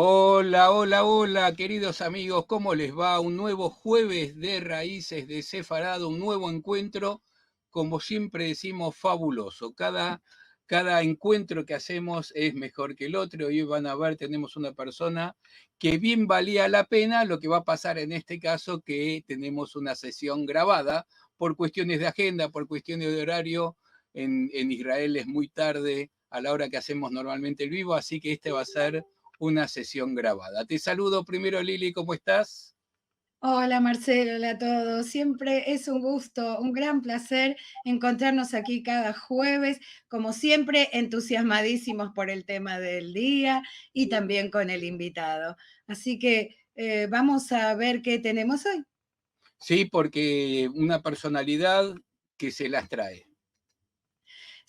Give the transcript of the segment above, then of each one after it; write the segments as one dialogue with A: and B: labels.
A: Hola, hola, hola, queridos amigos, ¿cómo les va? Un nuevo jueves de Raíces de Sefarado, un nuevo encuentro, como siempre decimos, fabuloso. Cada encuentro que hacemos es mejor que el otro. Hoy van a ver, tenemos una persona que bien valía la pena. Lo que va a pasar en este caso, que tenemos una sesión grabada por cuestiones de agenda, por cuestiones de horario. En Israel es muy tarde a la hora que hacemos normalmente el vivo, así que este va a ser una sesión grabada. Te saludo primero, Lili, ¿cómo estás?
B: Hola Marcelo, hola a todos. Siempre es un gusto, un gran placer encontrarnos aquí cada jueves, como siempre, entusiasmadísimos por el tema del día y también con el invitado. Así que vamos a ver qué tenemos hoy.
A: Sí, porque una personalidad que se las trae.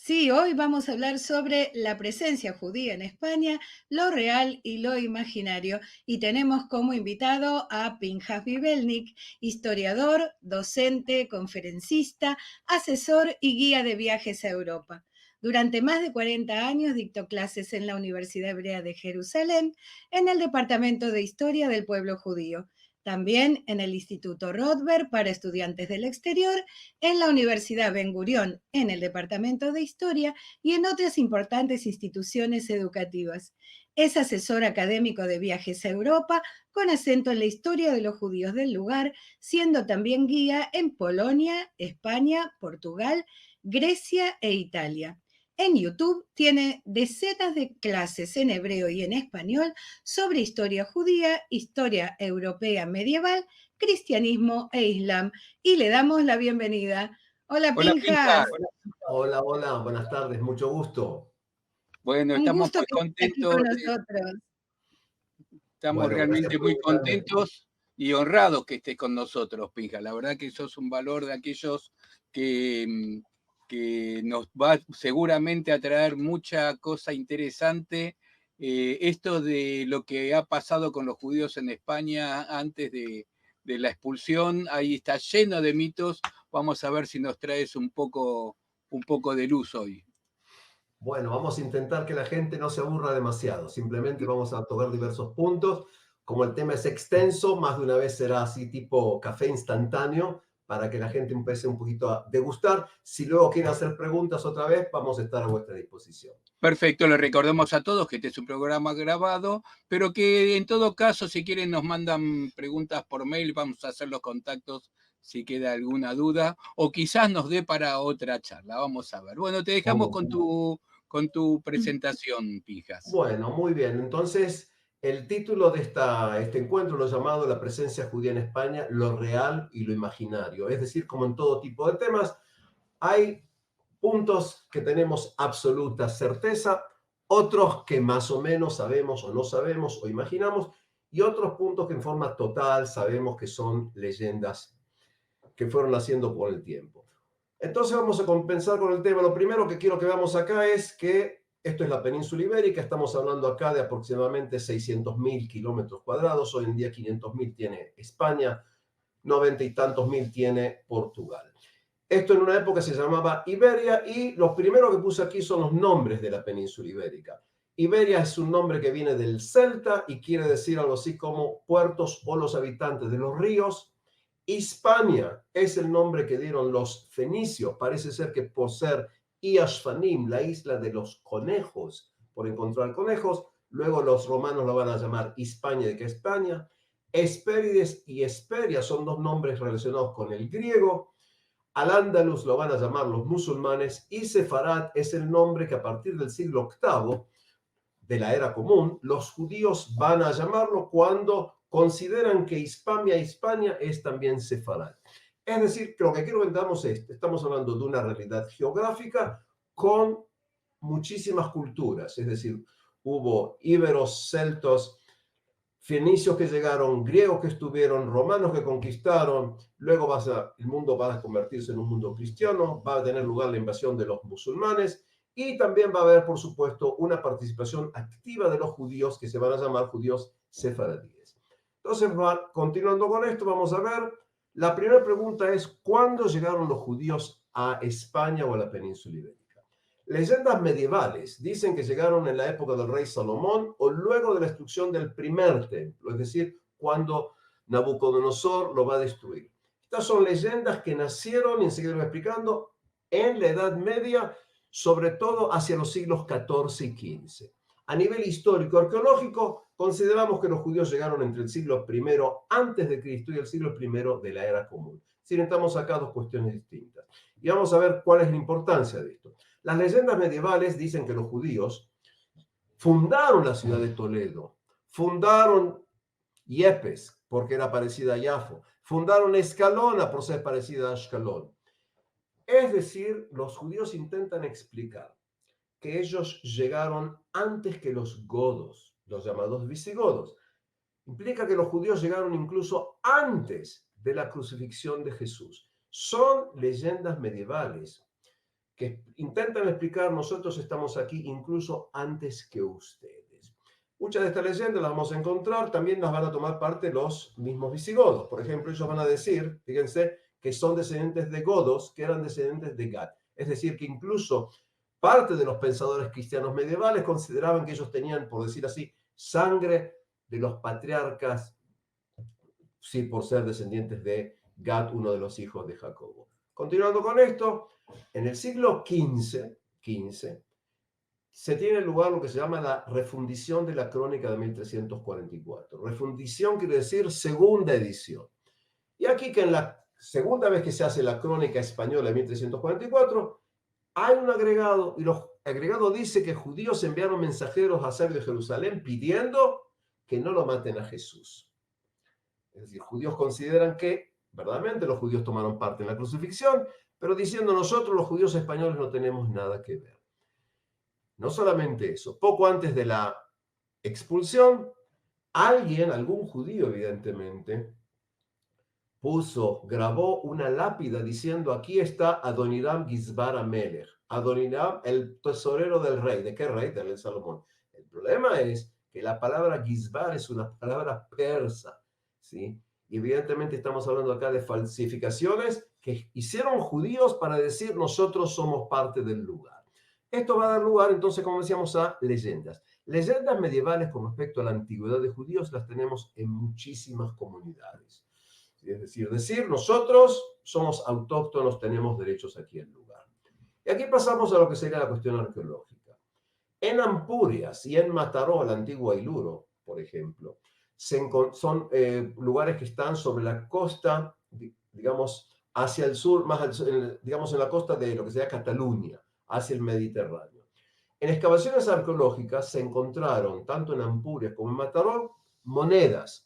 B: Sí, hoy vamos a hablar sobre la presencia judía en España, lo real y lo imaginario. Y tenemos como invitado a Pinjas Vivelnik, historiador, docente, conferencista, asesor y guía de viajes a Europa. Durante más de 40 años dictó clases en la Universidad Hebrea de Jerusalén, en el Departamento de Historia del Pueblo Judío. También en el Instituto Rothberg para Estudiantes del Exterior, en la Universidad Ben Gurión, en el Departamento de Historia y en otras importantes instituciones educativas. Es asesor académico de viajes a Europa, con acento en la historia de los judíos del lugar, siendo también guía en Polonia, España, Portugal, Grecia e Italia. En YouTube tiene decenas de clases en hebreo y en español sobre historia judía, historia europea medieval, cristianismo e islam. Y le damos la bienvenida. Hola,
A: Hola,
B: Pinjas.
A: Pinja.
C: Hola, hola, buenas tardes, mucho gusto.
A: Bueno,
B: Un
A: estamos
B: gusto
A: muy
B: que estés aquí con
A: contentos,
B: nosotros.
A: estamos
C: Bueno, gracias
A: realmente
C: por
A: muy
C: invitarme.
A: contentos y honrados que estés con nosotros, Pinja. La verdad que sos un valor de aquellos que, que nos va seguramente a traer mucha cosa interesante. Esto de lo que ha pasado con los judíos en España antes de la expulsión, ahí está lleno de mitos. Vamos a ver si nos traes un poco de luz hoy.
C: Bueno, vamos a intentar que la gente no se aburra demasiado. Simplemente vamos a tocar diversos puntos. Como el tema es extenso, más de una vez será así tipo café instantáneo para que la gente empiece un poquito a degustar. Si luego quieren hacer preguntas otra vez, vamos a estar a vuestra disposición.
A: Perfecto, le recordamos a todos que este es un programa grabado, pero que en todo caso, si quieren, nos mandan preguntas por mail, vamos a hacer los contactos si queda alguna duda, o quizás nos dé para otra charla, vamos a ver. Bueno, te dejamos
C: Como-
A: con tu presentación, Pijas.
C: Bueno, muy bien. Entonces, el título de este encuentro lo he llamado La presencia judía en España, lo real y lo imaginario. Es decir, como en todo tipo de temas, hay puntos que tenemos absoluta certeza, otros que más o menos sabemos o no sabemos o imaginamos, y otros puntos que en forma total sabemos que son leyendas que fueron haciendo por el tiempo. Entonces vamos a compensar con el tema. Lo primero que quiero que veamos acá es que esto es la península ibérica, estamos hablando acá de aproximadamente 600.000 kilómetros cuadrados, hoy en día 500.000 tiene España, 90 y tantos mil tiene Portugal. Esto en una época se llamaba Iberia y los primeros que puse aquí son los nombres de la península ibérica. Iberia es un nombre que viene del celta y quiere decir algo así como puertos o los habitantes de los ríos. Hispania es el nombre que dieron los fenicios. Parece ser que por ser Iashfanim, la isla de los conejos, por encontrar conejos, luego los romanos lo van a llamar Hispania, de que España. Hespérides y Hesperia son dos nombres relacionados con el griego. Al-Ándalus lo van a llamar los musulmanes y Sefarad es el nombre que a partir del siglo VIII de la era común, los judíos van a llamarlo cuando consideran que Hispania es también Sefarad. Es decir, que lo que quiero que entendamos es, estamos hablando de una realidad geográfica con muchísimas culturas, es decir, hubo íberos, celtos, fenicios que llegaron, griegos que estuvieron, romanos que conquistaron, luego el mundo va a convertirse en un mundo cristiano, va a tener lugar la invasión de los musulmanes y también va a haber, por supuesto, una participación activa de los judíos que se van a llamar judíos sefaradíes. Entonces, continuando con esto, vamos a ver, la primera pregunta es, ¿cuándo llegaron los judíos a España o a la península ibérica? Leyendas medievales dicen que llegaron en la época del rey Salomón o luego de la destrucción del primer templo, es decir, cuando Nabucodonosor lo va a destruir. Estas son leyendas que nacieron, y enseguida lo voy explicando, en la Edad Media, sobre todo hacia los siglos XIV y XV. A nivel histórico arqueológico, consideramos que los judíos llegaron entre el siglo I antes de Cristo y el siglo I de la era común. Si notamos acá dos cuestiones distintas. Y vamos a ver cuál es la importancia de esto. Las leyendas medievales dicen que los judíos fundaron la ciudad de Toledo, fundaron Yepes, porque era parecida a Yafo, fundaron Escalona por ser parecida a Ashkelon. Es decir, los judíos intentan explicar que ellos llegaron antes que los godos, los llamados visigodos. Implica que los judíos llegaron incluso antes de la crucifixión de Jesús. Son leyendas medievales que intentan explicar, nosotros estamos aquí incluso antes que ustedes. Muchas de estas leyendas las vamos a encontrar, también las van a tomar parte los mismos visigodos. Por ejemplo, ellos van a decir, fíjense, que son descendientes de godos, que eran descendientes de Gad. Es decir, que incluso parte de los pensadores cristianos medievales consideraban que ellos tenían, por decir así, sangre de los patriarcas, sí, por ser descendientes de Gad, uno de los hijos de Jacobo. Continuando con esto, en el siglo XV se tiene lugar lo que se llama la refundición de la crónica de 1344. Refundición quiere decir segunda edición. Y aquí que en la segunda vez que se hace la crónica española de 1344, hay un agregado, y el agregado dice que judíos enviaron mensajeros a Sabio de Jerusalén pidiendo que no lo maten a Jesús. Es decir, judíos consideran que, verdaderamente, los judíos tomaron parte en la crucifixión, pero diciendo nosotros, los judíos españoles, no tenemos nada que ver. No solamente eso, poco antes de la expulsión, algún judío evidentemente, grabó una lápida diciendo, aquí está Adoniram Gizbar Amelech, Adoniram, el tesorero del rey. ¿De qué rey? Del rey Salomón. El problema es que la palabra Gizbar es una palabra persa, ¿sí? Y evidentemente estamos hablando acá de falsificaciones que hicieron judíos para decir nosotros somos parte del lugar. Esto va a dar lugar entonces, como decíamos, a leyendas. Leyendas medievales con respecto a la antigüedad de judíos las tenemos en muchísimas comunidades. Es decir, nosotros somos autóctonos, tenemos derechos aquí en el lugar. Y aquí pasamos a lo que sería la cuestión arqueológica. En Ampurias y en Mataró, la antigua Iluro, por ejemplo, son lugares que están sobre la costa, digamos, hacia el sur, digamos, en la costa de lo que sería Cataluña, hacia el Mediterráneo. En excavaciones arqueológicas se encontraron, tanto en Ampurias como en Mataró, monedas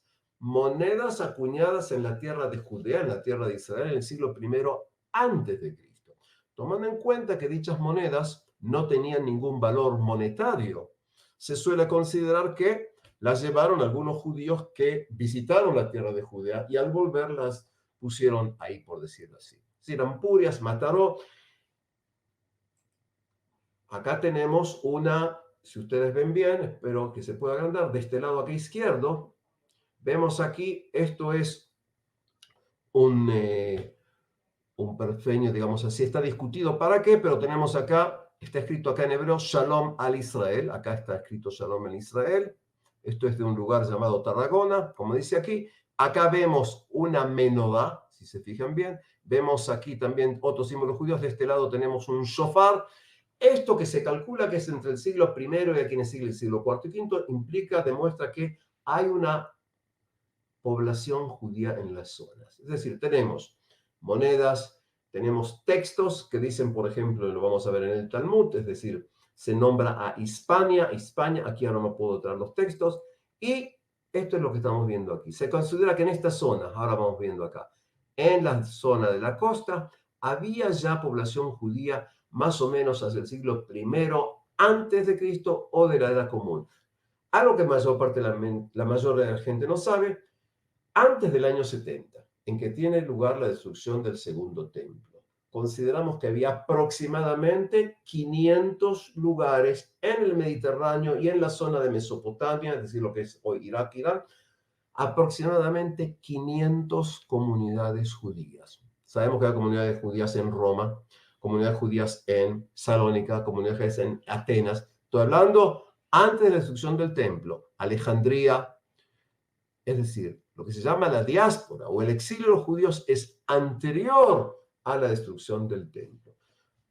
C: acuñadas en la tierra de Judea, en la tierra de Israel, en el siglo I antes de Cristo. Tomando en cuenta que dichas monedas no tenían ningún valor monetario, se suele considerar que las llevaron algunos judíos que visitaron la tierra de Judea y al volver las pusieron ahí, por decirlo así. Es decir, Ampurias, Mataró. Acá tenemos una, si ustedes ven bien, espero que se pueda agrandar, de este lado acá izquierdo, vemos aquí, esto es un perfecto, digamos así, está discutido para qué, pero tenemos acá, está escrito acá en hebreo, Shalom al Israel, acá está escrito Shalom al Israel, esto es de un lugar llamado Tarragona, como dice aquí, acá vemos una menodá, si se fijan bien, vemos aquí también otros símbolos judíos, de este lado tenemos un shofar. Esto que se calcula que es entre el siglo I y aquí en el siglo IV y V, demuestra que hay una población judía en las zonas. Es decir, tenemos monedas, tenemos textos que dicen, por ejemplo, lo vamos a ver en el Talmud, es decir, se nombra a Hispania, aquí ahora no puedo traer los textos, y esto es lo que estamos viendo aquí. Se considera que en esta zona, ahora vamos viendo acá, en la zona de la costa, había ya población judía más o menos hacia el siglo I antes de Cristo o de la Era Común. Algo que la mayor de la gente no sabe, antes del año 70, en que tiene lugar la destrucción del segundo templo, consideramos que había aproximadamente 500 lugares en el Mediterráneo y en la zona de Mesopotamia, es decir, lo que es hoy Irak, Irán, aproximadamente 500 comunidades judías. Sabemos que hay comunidades judías en Roma, comunidades judías en Salónica, comunidades en Atenas. Estoy hablando antes de la destrucción del templo, Alejandría, es decir, lo que se llama la diáspora o el exilio de los judíos es anterior a la destrucción del templo.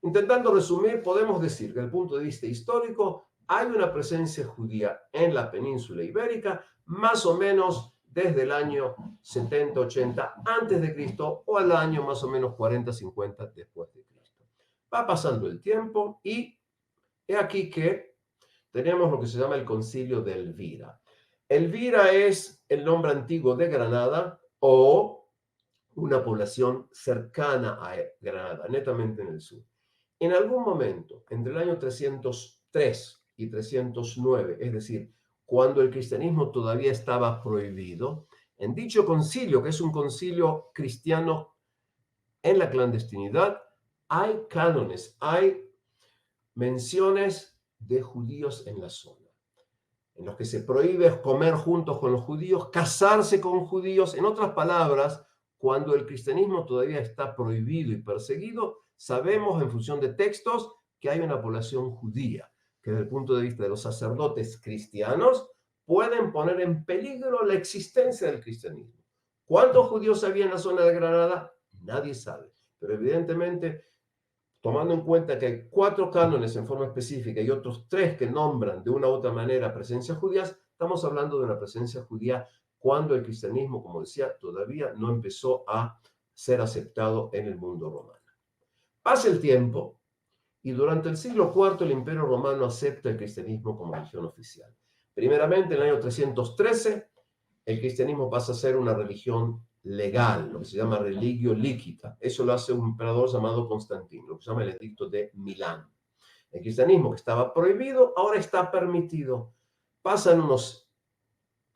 C: Intentando resumir, podemos decir que desde el punto de vista histórico hay una presencia judía en la península ibérica más o menos desde el año 70-80 antes de Cristo o al año más o menos 40-50 después de Cristo. Va pasando el tiempo y he aquí que tenemos lo que se llama el Concilio de Elvira. Elvira es el nombre antiguo de Granada o una población cercana a Granada, netamente en el sur. En algún momento, entre el año 303 y 309, es decir, cuando el cristianismo todavía estaba prohibido, en dicho concilio, que es un concilio cristiano en la clandestinidad, hay cánones, hay menciones de judíos en la zona, en los que se prohíbe comer juntos con los judíos, casarse con judíos. En otras palabras, cuando el cristianismo todavía está prohibido y perseguido, sabemos en función de textos que hay una población judía, que desde el punto de vista de los sacerdotes cristianos pueden poner en peligro la existencia del cristianismo. ¿Cuántos judíos había en la zona de Granada? Nadie sabe, pero evidentemente, tomando en cuenta que hay 4 cánones en forma específica y otros 3 que nombran de una u otra manera presencias judías, estamos hablando de una presencia judía cuando el cristianismo, como decía, todavía no empezó a ser aceptado en el mundo romano. Pasa el tiempo y durante el siglo IV el Imperio Romano acepta el cristianismo como religión oficial. Primeramente, en el año 313, el cristianismo pasa a ser una religión legal, lo que se llama religio lícita. Eso lo hace un emperador llamado Constantino, lo que se llama el Edicto de Milán. El cristianismo que estaba prohibido ahora está permitido. Pasan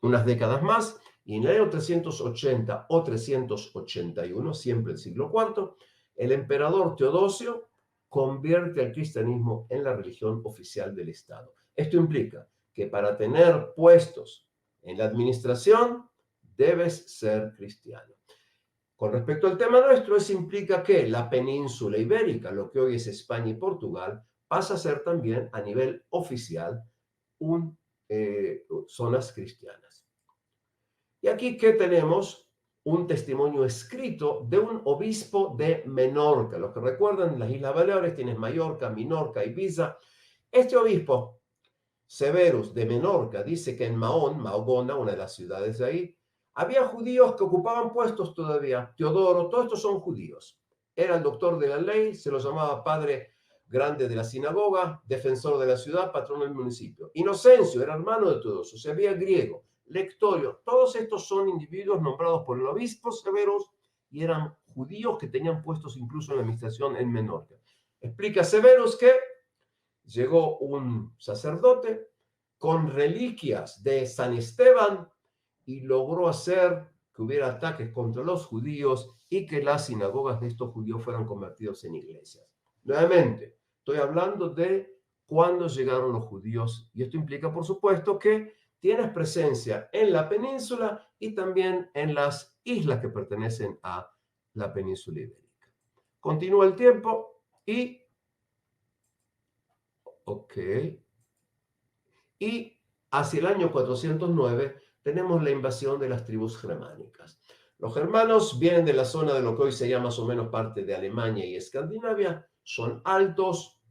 C: unas décadas más y en el año 380 o 381, siempre el siglo IV, el emperador Teodosio convierte al cristianismo en la religión oficial del Estado. Esto implica que para tener puestos en la administración debes ser cristiano. Con respecto al tema nuestro, eso implica que la península ibérica, lo que hoy es España y Portugal, pasa a ser también a nivel oficial zonas cristianas. Y aquí que tenemos un testimonio escrito de un obispo de Menorca. Los que recuerdan, las Islas Baleares tienes Mallorca, Minorca, Ibiza. Este obispo, Severus de Menorca, dice que en Mahón, una de las ciudades de ahí, había judíos que ocupaban puestos todavía. Teodoro, todos estos son judíos. Era el doctor de la ley, se lo llamaba padre grande de la sinagoga, defensor de la ciudad, patrón del municipio. Inocencio era hermano de todos, o sea, había griego. Lectorio, todos estos son individuos nombrados por el obispo Severus y eran judíos que tenían puestos incluso en la administración en Menorca. Explica Severus que llegó un sacerdote con reliquias de San Esteban y logró hacer que hubiera ataques contra los judíos y que las sinagogas de estos judíos fueran convertidos en iglesias. Nuevamente, estoy hablando de cuándo llegaron los judíos y esto implica, por supuesto, que tienes presencia en la península y también en las islas que pertenecen a la península ibérica. Continúa el tiempo y hacia el año 409 tenemos la invasión de las tribus germánicas. Los germanos vienen de la zona de lo que hoy se llama más o menos parte de Alemania y Escandinavia. Son altos,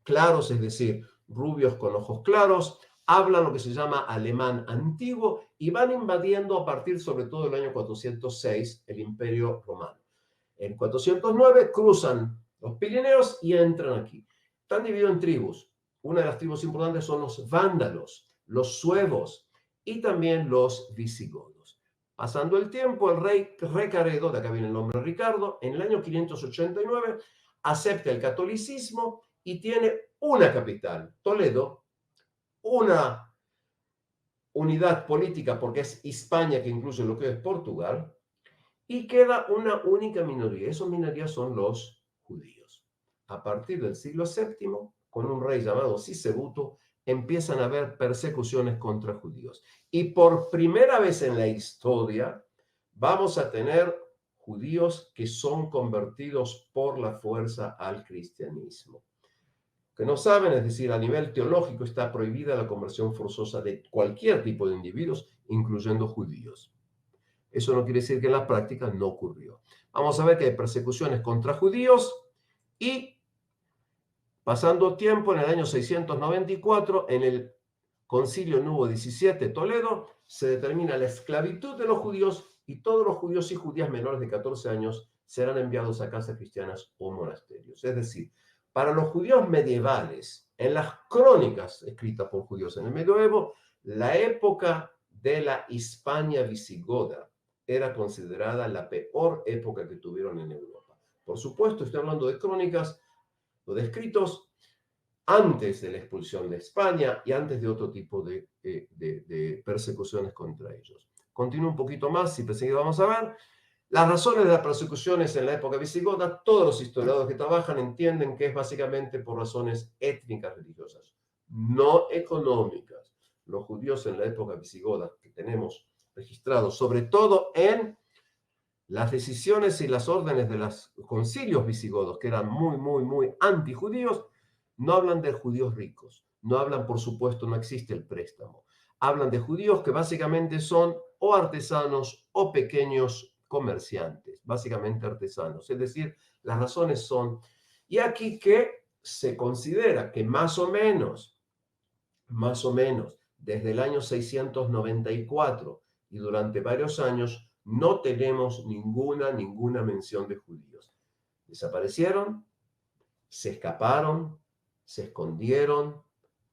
C: claros, es decir, rubios con ojos claros, hablan lo que se llama alemán antiguo y van invadiendo a partir sobre todo del año 406 el Imperio Romano. En 409 cruzan los Pirineos y entran aquí. Están divididos en tribus. Una de las tribus importantes son los vándalos, los suevos y también los visigodos. Pasando el tiempo, el rey Recaredo, de acá viene el nombre Ricardo, en el año 589 acepta el catolicismo y tiene una capital, Toledo, una unidad política porque es Hispania, que incluye lo que es Portugal, y queda una única minoría. Esas minorías son los judíos. A partir del siglo VII, con un rey llamado Sisebuto, empiezan a haber persecuciones contra judíos. Y por primera vez en la historia vamos a tener judíos que son convertidos por la fuerza al cristianismo. Que no saben, es decir, a nivel teológico está prohibida la conversión forzosa de cualquier tipo de individuos, incluyendo judíos. Eso no quiere decir que en la práctica no ocurrió. Vamos a ver que hay persecuciones contra judíos y, pasando tiempo, en el año 694, en el Concilio Número 17 de Toledo, se determina la esclavitud de los judíos y todos los judíos y judías menores de 14 años serán enviados a casas cristianas o monasterios. Es decir, para los judíos medievales, en las crónicas escritas por judíos en el medioevo, la época de la Hispania visigoda era considerada la peor época que tuvieron en Europa. Por supuesto, estoy hablando de crónicas o de escritos antes de la expulsión de España y antes de otro tipo de persecuciones contra ellos. Continúo un poquito más, si perseguido vamos a ver. Las razones de las persecuciones en la época visigoda, todos los historiadores que trabajan entienden que es básicamente por razones étnicas religiosas, no económicas. Los judíos en la época visigoda que tenemos registrados, sobre todo en las decisiones y las órdenes de los concilios visigodos, que eran muy antijudíos, no hablan de judíos ricos, no hablan, por supuesto, no existe el préstamo. Hablan de judíos que básicamente son o artesanos o pequeños comerciantes, básicamente artesanos. Es decir, las razones son, y aquí que se considera que más o menos, desde el año 694 y durante varios años, no tenemos ninguna mención de judíos. Desaparecieron, se escaparon, se escondieron,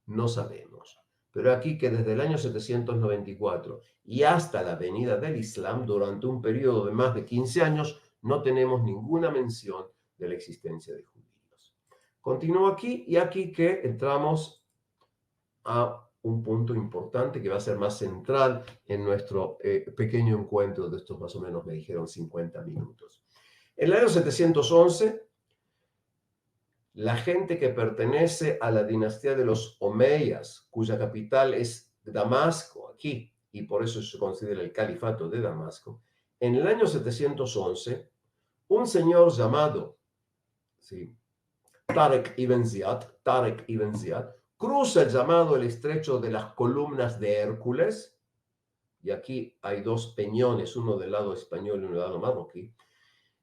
C: no sabemos. Pero aquí que desde el año 794 y hasta la venida del Islam, durante un periodo de más de 15 años, no tenemos ninguna mención de la existencia de judíos. Continúo aquí y aquí que entramos a un punto importante que va a ser más central en nuestro pequeño encuentro de estos más o menos, me dijeron, 50 minutos. En el año 711, la gente que pertenece a la dinastía de los Omeyas, cuya capital es Damasco, aquí, y por eso se considera el califato de Damasco, en el año 711, un señor llamado Tarek ibn Ziyad, cruza el llamado el estrecho de las columnas de Hércules, y aquí hay dos peñones, uno del lado español y uno del lado marroquí,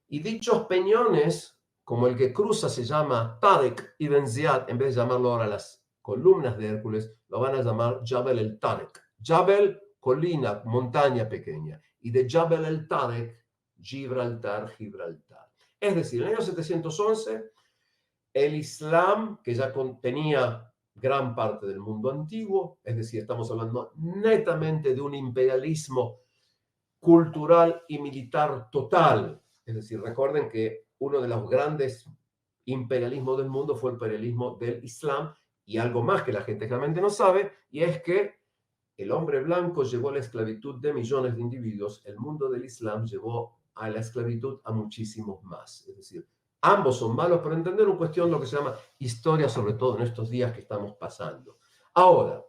C: y dichos peñones, como el que cruza se llama Tarek ibn Ziyad, en vez de llamarlo ahora las columnas de Hércules, lo van a llamar Jabal el Tarek. Jabal, colina, montaña pequeña, y de Jabal el Tarek, Gibraltar. Es decir, en el año 711, el Islam, que ya contenía gran parte del mundo antiguo, es decir, estamos hablando netamente de un imperialismo cultural y militar total. Es decir, recuerden que uno de los grandes imperialismos del mundo fue el imperialismo del Islam, y algo más que la gente realmente no sabe, y es que el hombre blanco llevó a la esclavitud de millones de individuos, el mundo del Islam llevó a la esclavitud a muchísimos más. Es decir, ambos son malos, pero entender una cuestión, lo que se llama historia, sobre todo en estos días que estamos pasando. Ahora,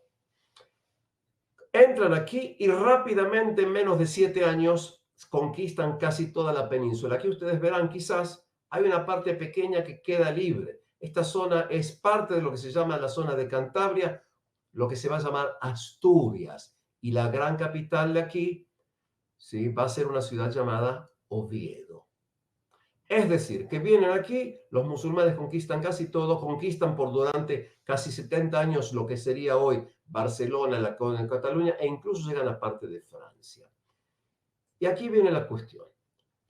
C: entran aquí y rápidamente, en menos de 7 años, conquistan casi toda la península. Aquí ustedes verán, quizás hay una parte pequeña que queda libre. Esta zona es parte de lo que se llama la zona de Cantabria, lo que se va a llamar Asturias. Y la gran capital de aquí, ¿sí?, va a ser una ciudad llamada Oviedo. Es decir, que vienen aquí, los musulmanes conquistan casi todo, conquistan por durante casi 70 años lo que sería hoy Barcelona, la Cataluña, e incluso llegan a parte de Francia. Y aquí viene la cuestión.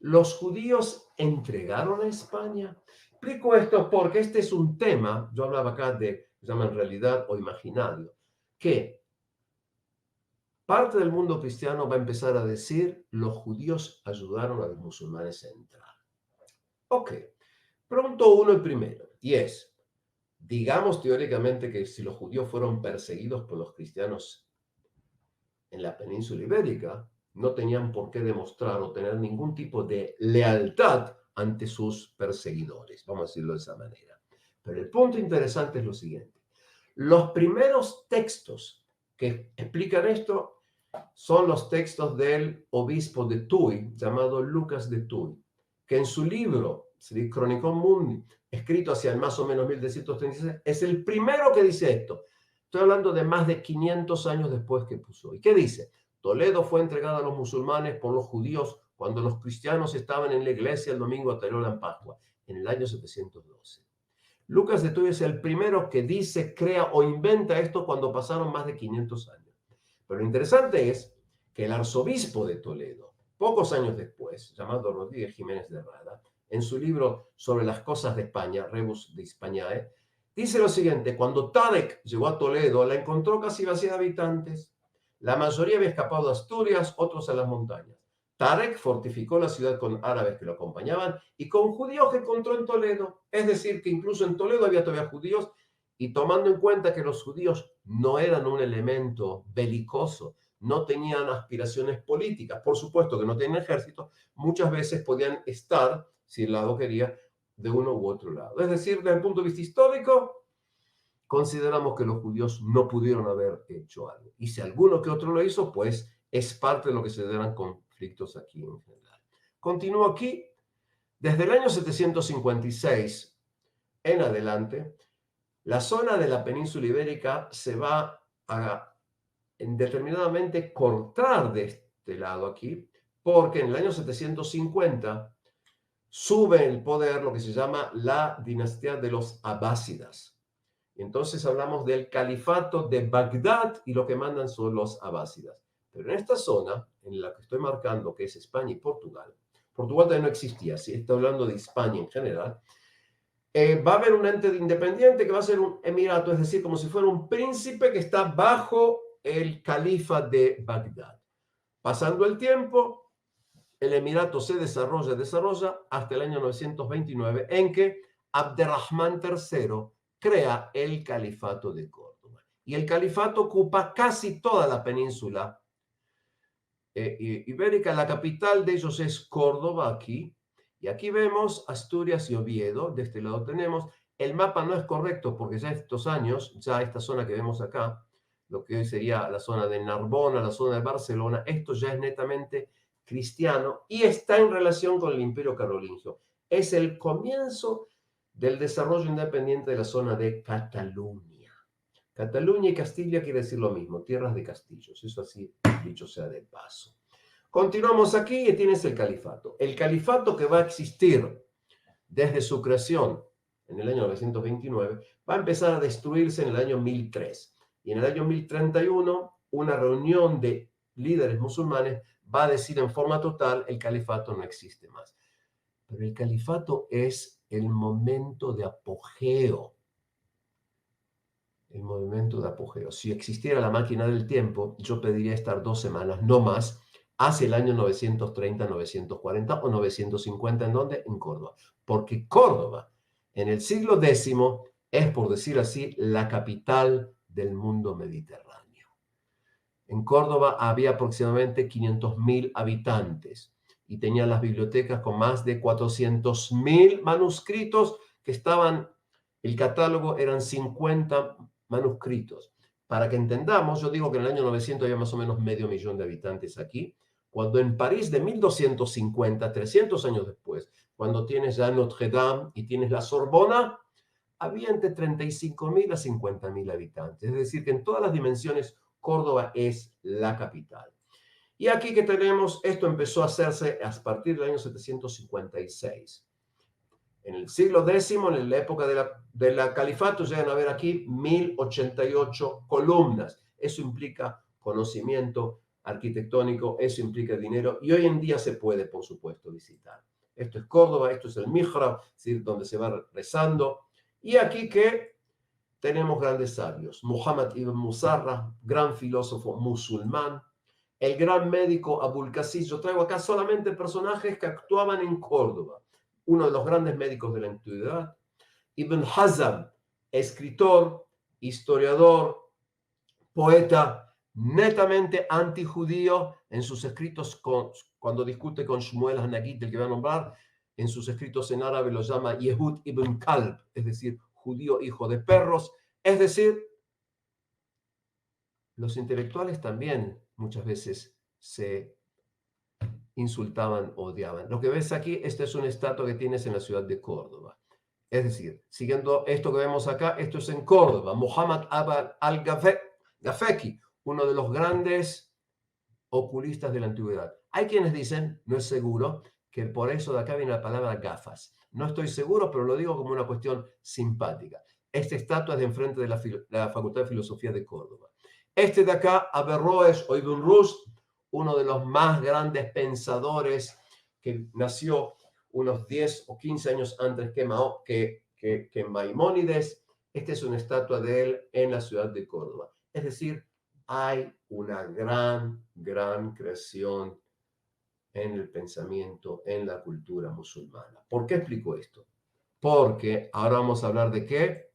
C: ¿Los judíos entregaron a España? Explico esto porque este es un tema, yo hablaba acá de, se llama en realidad o imaginario, que parte del mundo cristiano va a empezar a decir, los judíos ayudaron a los musulmanes a entrar. Ok, pregunto uno el primero, y es, digamos teóricamente que si los judíos fueron perseguidos por los cristianos en la península ibérica, no tenían por qué demostrar o tener ningún tipo de lealtad ante sus perseguidores, vamos a decirlo de esa manera. Pero el punto interesante es lo siguiente. Los primeros textos que explican esto son los textos del obispo de Tuy, llamado Lucas de Tuy, que en su libro, Chronicon Mundi, escrito hacia el más o menos 1236, es el primero que dice esto. Estoy hablando de más de 500 años después que puso. ¿Y qué dice? Toledo fue entregada a los musulmanes por los judíos cuando los cristianos estaban en la iglesia el domingo anterior a la Pascua, en el año 712. Lucas de Tuy es el primero que dice, crea o inventa esto cuando pasaron más de 500 años. Pero lo interesante es que el arzobispo de Toledo, pocos años después, llamado Rodríguez Jiménez de Rada, en su libro sobre las cosas de España, Rebus de Hispaniae, dice lo siguiente: cuando Tadek llegó a Toledo, la encontró casi vacía de habitantes. La mayoría había escapado a Asturias, otros a las montañas. Tarek fortificó la ciudad con árabes que lo acompañaban y con judíos que encontró en Toledo. Es decir, que incluso en Toledo había todavía judíos, y tomando en cuenta que los judíos no eran un elemento belicoso, no tenían aspiraciones políticas, por supuesto que no tenían ejército, muchas veces podían estar, si el lado quería, de uno u otro lado. Es decir, desde el punto de vista histórico, consideramos que los judíos no pudieron haber hecho algo. Y si alguno que otro lo hizo, pues es parte de lo que se darán conflictos aquí en general. Continúo aquí. Desde el año 756 en adelante, la zona de la península ibérica se va a indeterminadamente cortar de este lado aquí, porque en el año 750 sube el poder lo que se llama la dinastía de los abásidas. Entonces hablamos del califato de Bagdad y lo que mandan son los abásidas. Pero en esta zona, en la que estoy marcando, que es España y Portugal, Portugal todavía no existía, si estoy hablando de España en general, va a haber un ente independiente que va a ser un emirato, es decir, como si fuera un príncipe que está bajo el califa de Bagdad. Pasando el tiempo, el emirato se desarrolla hasta el año 929, en que Abderrahman III crea el califato de Córdoba. Y el califato ocupa casi toda la península ibérica. La capital de ellos es Córdoba aquí. Y aquí vemos Asturias y Oviedo. De este lado tenemos. El mapa no es correcto porque ya estos años, ya esta zona que vemos acá, lo que hoy sería la zona de Narbona, la zona de Barcelona, esto ya es netamente cristiano y está en relación con el Imperio Carolingio. Es el comienzo del desarrollo independiente de la zona de Cataluña. Cataluña y Castilla quiere decir lo mismo, tierras de castillos, eso así dicho sea de paso. Continuamos aquí y tienes el califato. El califato que va a existir desde su creación en el año 929 va a empezar a destruirse en el año 1003. Y en el año 1031, una reunión de líderes musulmanes va a decir en forma total: el califato no existe más. Pero el califato es el momento de apogeo. El momento de apogeo. Si existiera la máquina del tiempo, yo pediría estar 2 semanas, no más, hacia el año 930, 940 o 950. ¿En dónde? En Córdoba. Porque Córdoba, en el siglo X, es, por decir así, la capital del mundo mediterráneo. En Córdoba había aproximadamente 500.000 habitantes y tenía las bibliotecas con más de 400.000 manuscritos que estaban, el catálogo eran 50 manuscritos. Para que entendamos, yo digo que en el año 900 había más o menos 500.000 de habitantes aquí, cuando en París de 1250, 300 años después, cuando tienes ya Notre Dame y tienes la Sorbona, había entre 35.000 a 50.000 habitantes. Es decir, que en todas las dimensiones Córdoba es la capital. Y aquí que tenemos, esto empezó a hacerse a partir del año 756. En el siglo X, en la época de la califato, llegan a ver aquí 1088 columnas. Eso implica conocimiento arquitectónico, eso implica dinero, y hoy en día se puede, por supuesto, visitar. Esto es Córdoba, esto es el Mihrab, es decir, donde se va rezando. Y aquí que tenemos grandes sabios. Muhammad ibn Musarra, gran filósofo musulmán. El gran médico Abul Qasim. Yo traigo acá solamente personajes que actuaban en Córdoba. Uno de los grandes médicos de la antigüedad. Ibn Hazm, escritor, historiador, poeta, netamente antijudío en sus escritos, cuando discute con Shmuel Hanagit, el que va a nombrar, en sus escritos en árabe lo llama Yehud ibn Kalb, es decir, judío hijo de perros. Es decir, los intelectuales también muchas veces se insultaban, odiaban. Lo que ves aquí, esta es una estatua que tienes en la ciudad de Córdoba. Es decir, siguiendo esto que vemos acá, esto es en Córdoba. Muhammad Abd al-Gafeki, uno de los grandes oculistas de la antigüedad. Hay quienes dicen, no es seguro, que por eso de acá viene la palabra gafas. No estoy seguro, pero lo digo como una cuestión simpática. Esta estatua es de enfrente de la Facultad de Filosofía de Córdoba. Este de acá, Averroes o Ibn Rushd, uno de los más grandes pensadores que nació unos 10 o 15 años antes que Maimónides. Esta es una estatua de él en la ciudad de Córdoba. Es decir, hay una gran creación en el pensamiento, en la cultura musulmana. ¿Por qué explico esto? Porque ahora vamos a hablar de qué.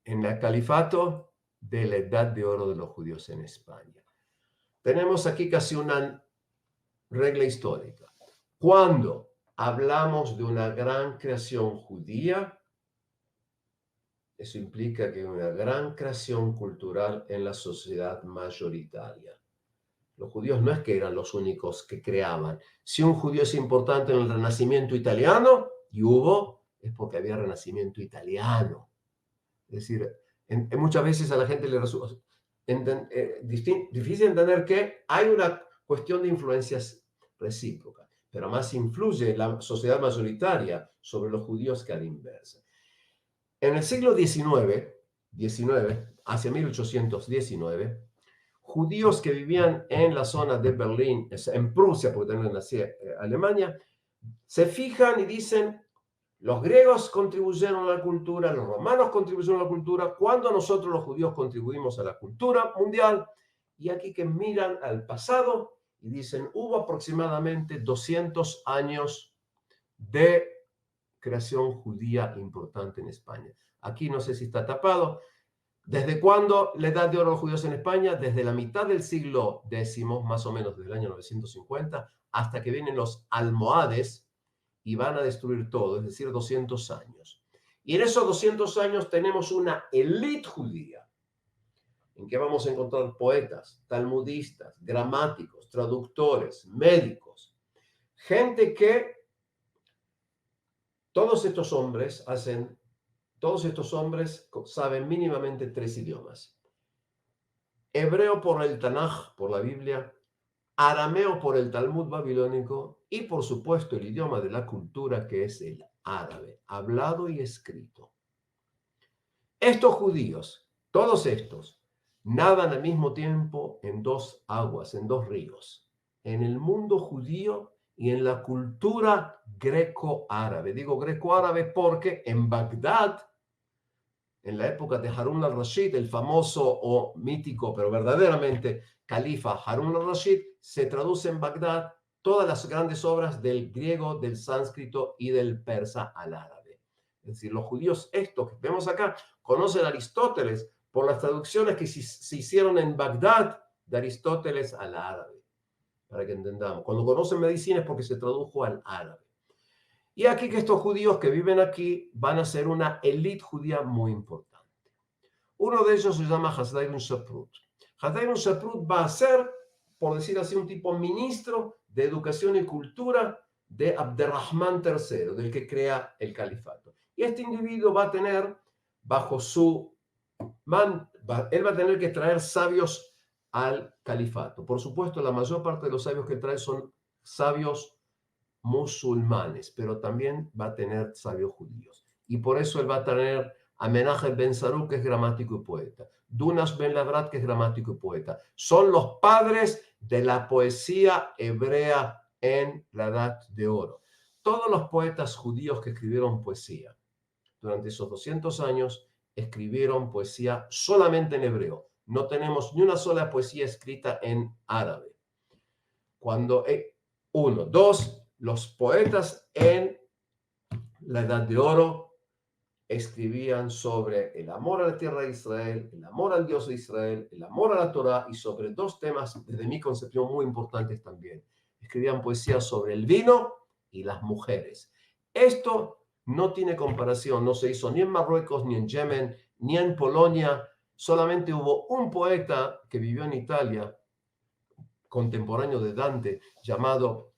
C: En el califato, de la edad de oro de los judíos en España. Tenemos aquí casi una regla histórica. Cuando hablamos de una gran creación judía, eso implica que hay una gran creación cultural en la sociedad mayoritaria. Los judíos no es que eran los únicos que creaban. Si un judío es importante en el Renacimiento italiano, y hubo, es porque había Renacimiento italiano. Es decir, muchas veces a la gente le resulta difícil entender que hay una cuestión de influencias recíprocas, pero más influye la sociedad mayoritaria sobre los judíos que a la inversa. En el siglo XIX, hacia 1819, judíos que vivían en la zona de Berlín, en Prusia, porque también nacía Alemania, se fijan y dicen, los griegos contribuyeron a la cultura, los romanos contribuyeron a la cultura, cuando nosotros los judíos contribuimos a la cultura mundial, y aquí que miran al pasado y dicen, hubo aproximadamente 200 años de creación judía importante en España. Aquí no sé si está tapado. ¿Desde cuándo la edad de oro de los judíos en España? Desde la mitad del siglo X, más o menos desde el año 950, hasta que vienen los almohades y van a destruir todo, es decir, 200 años. Y en esos 200 años tenemos una élite judía, en que vamos a encontrar poetas, talmudistas, gramáticos, traductores, médicos, gente que todos estos hombres saben mínimamente 3 idiomas. Hebreo por el Tanaj, por la Biblia, arameo por el Talmud babilónico y, por supuesto, el idioma de la cultura que es el árabe, hablado y escrito. Estos judíos, todos estos, nadan al mismo tiempo en 2 aguas, en 2 ríos, en el mundo judío y en la cultura greco-árabe. Digo greco-árabe porque en Bagdad, en la época de Harun al-Rashid, el famoso o mítico, pero verdaderamente califa Harun al-Rashid, se traduce en Bagdad todas las grandes obras del griego, del sánscrito y del persa al árabe. Es decir, los judíos, estos que vemos acá, conocen a Aristóteles por las traducciones que se hicieron en Bagdad de Aristóteles al árabe, para que entendamos. Cuando conocen medicina es porque se tradujo al árabe. Y aquí que estos judíos que viven aquí van a ser una élite judía muy importante. Uno de ellos se llama Hasdai ben Shaprut. Hasdai ben Shaprut va a ser, por decir así, un tipo ministro de educación y cultura de Abderrahman III, del que crea el califato. Y este individuo va a tener, bajo su él va a tener que traer sabios al califato. Por supuesto, la mayor parte de los sabios que trae son sabios musulmanes, pero también va a tener sabios judíos. Y por eso él va a tener a Menahem ben Saruk, que es gramático y poeta, Dunas ben Lavrat, que es gramático y poeta. Son los padres de la poesía hebrea en la Edad de Oro. Todos los poetas judíos que escribieron poesía durante esos 200 años escribieron poesía solamente en hebreo. No tenemos ni una sola poesía escrita en árabe. Dos, los poetas en la Edad de Oro escribían sobre el amor a la tierra de Israel, el amor al Dios de Israel, el amor a la Torá y sobre 2 temas, desde mi concepción, muy importantes también. Escribían poesía sobre el vino y las mujeres. Esto no tiene comparación, no se hizo ni en Marruecos, ni en Yemen, ni en Polonia. Solamente hubo un poeta que vivió en Italia, contemporáneo de Dante llamado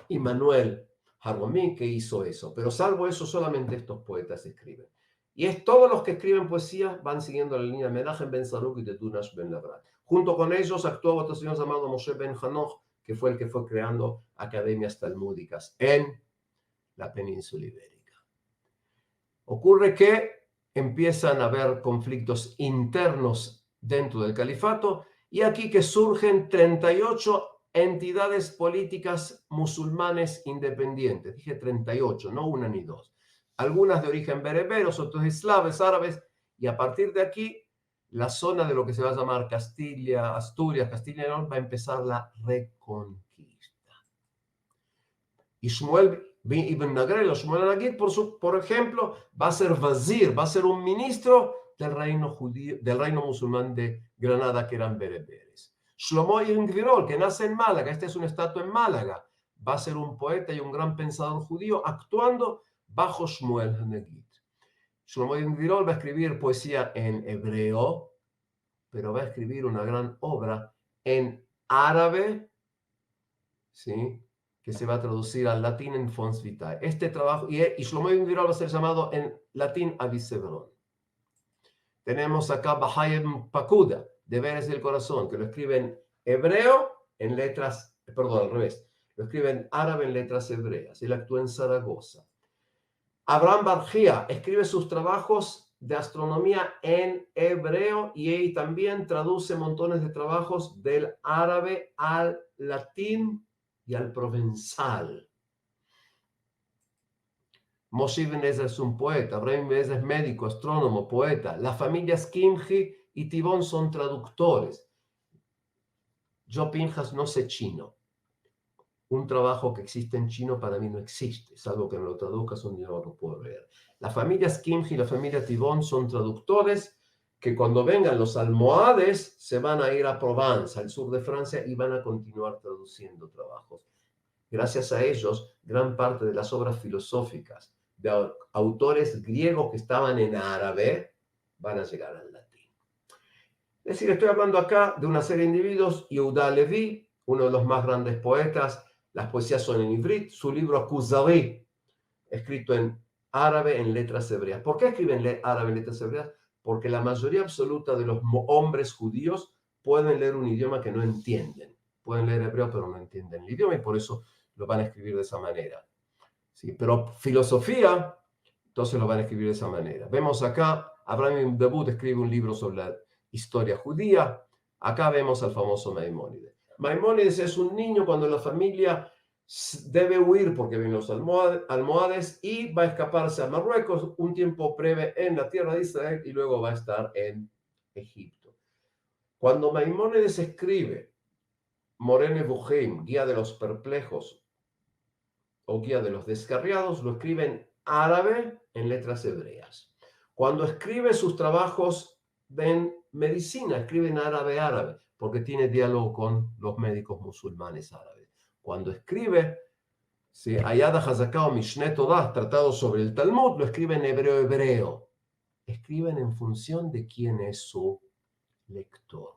C: Immanuel Jaromí, que hizo eso. Pero salvo eso, solamente estos poetas escriben. Y todos los que escriben poesía van siguiendo la línea de Menachem ben Saruk y de Dunash ben Labrat. Junto con ellos actuó otro señor llamado Moshe ben Hanoch, que fue el que fue creando academias talmúdicas en la península ibérica. Ocurre que empiezan a haber conflictos internos dentro del califato y aquí que surgen 38 entidades políticas musulmanes independientes. Dije 38, no una ni dos. Algunas de origen bereberos, otros eslavos, árabes, y a partir de aquí la zona de lo que se va a llamar Castilla, Asturias, Castilla y León va a empezar la reconquista. Y Shmuel ibn Nagrel, Shmuel Nagid, por ejemplo, va a ser vazir, va a ser un ministro del reino judío, del reino musulmán de Granada, que eran bereberes. Shlomo ibn Gvirol, que nace en Málaga, este es un estatua en Málaga, va a ser un poeta y un gran pensador judío actuando bajo Shmuel Nagid. Shlomo ibn Gvirol va a escribir poesía en hebreo, pero va a escribir una gran obra en árabe, ¿sí?, que se va a traducir al latín en Fons Vitae. Este trabajo, y Shlomo ibn Gvirol va a ser llamado en latín Avisebrón. Tenemos acá Bahayem Pakuda, Deberes del Corazón, que lo escribe en hebreo en letras, perdón, al revés, lo escribe en árabe en letras hebreas. Él actúa en Zaragoza. Abraham Barjía escribe sus trabajos de astronomía en hebreo y él también traduce montones de trabajos del árabe al latín y al provenzal. Moshe ibn Ezra es un poeta, Abraham ibn Ezra es médico, astrónomo, poeta. Las familias Kimchi y Tibón son traductores. Yo, Pinjas, no sé chino. Un trabajo que existe en chino para mí no existe, salvo que me lo traduzcas un día no lo puedo leer. Las familias Kimchi y la familia Tibón son traductores que cuando vengan los almohades se van a ir a Provence, al sur de Francia, y van a continuar traduciendo trabajos. Gracias a ellos, gran parte de las obras filosóficas de autores griegos que estaban en árabe van a llegar al latín. Es decir, estoy hablando acá de una serie de individuos. Yehuda Levi, uno de los más grandes poetas, las poesías son en ivrit, su libro Akuzari, escrito en árabe en letras hebreas. ¿Por qué escriben árabe en letras hebreas? Porque la mayoría absoluta de los hombres judíos pueden leer un idioma que no entienden. Pueden leer hebreo, pero no entienden el idioma y por eso lo van a escribir de esa manera. ¿Sí? Pero filosofía, entonces lo van a escribir de esa manera. Vemos acá, Abraham Debut escribe un libro sobre la historia judía. Acá vemos al famoso Maimónides. Maimónides es un niño cuando la familia debe huir porque vienen los almohades y va a escaparse a Marruecos un tiempo breve en la tierra de Israel y luego va a estar en Egipto. Cuando Maimónides escribe Moreh Nevuchim, Guía de los Perplejos o Guía de los Descarriados, lo escribe en árabe en letras hebreas. Cuando escribe sus trabajos en medicina, escribe en árabe, porque tiene diálogo con los médicos musulmanes árabes. Cuando escribe Ayad HaZaká o Mishneh Torah, tratado sobre el Talmud, lo escribe en hebreo. Escriben en función de quién es su lector.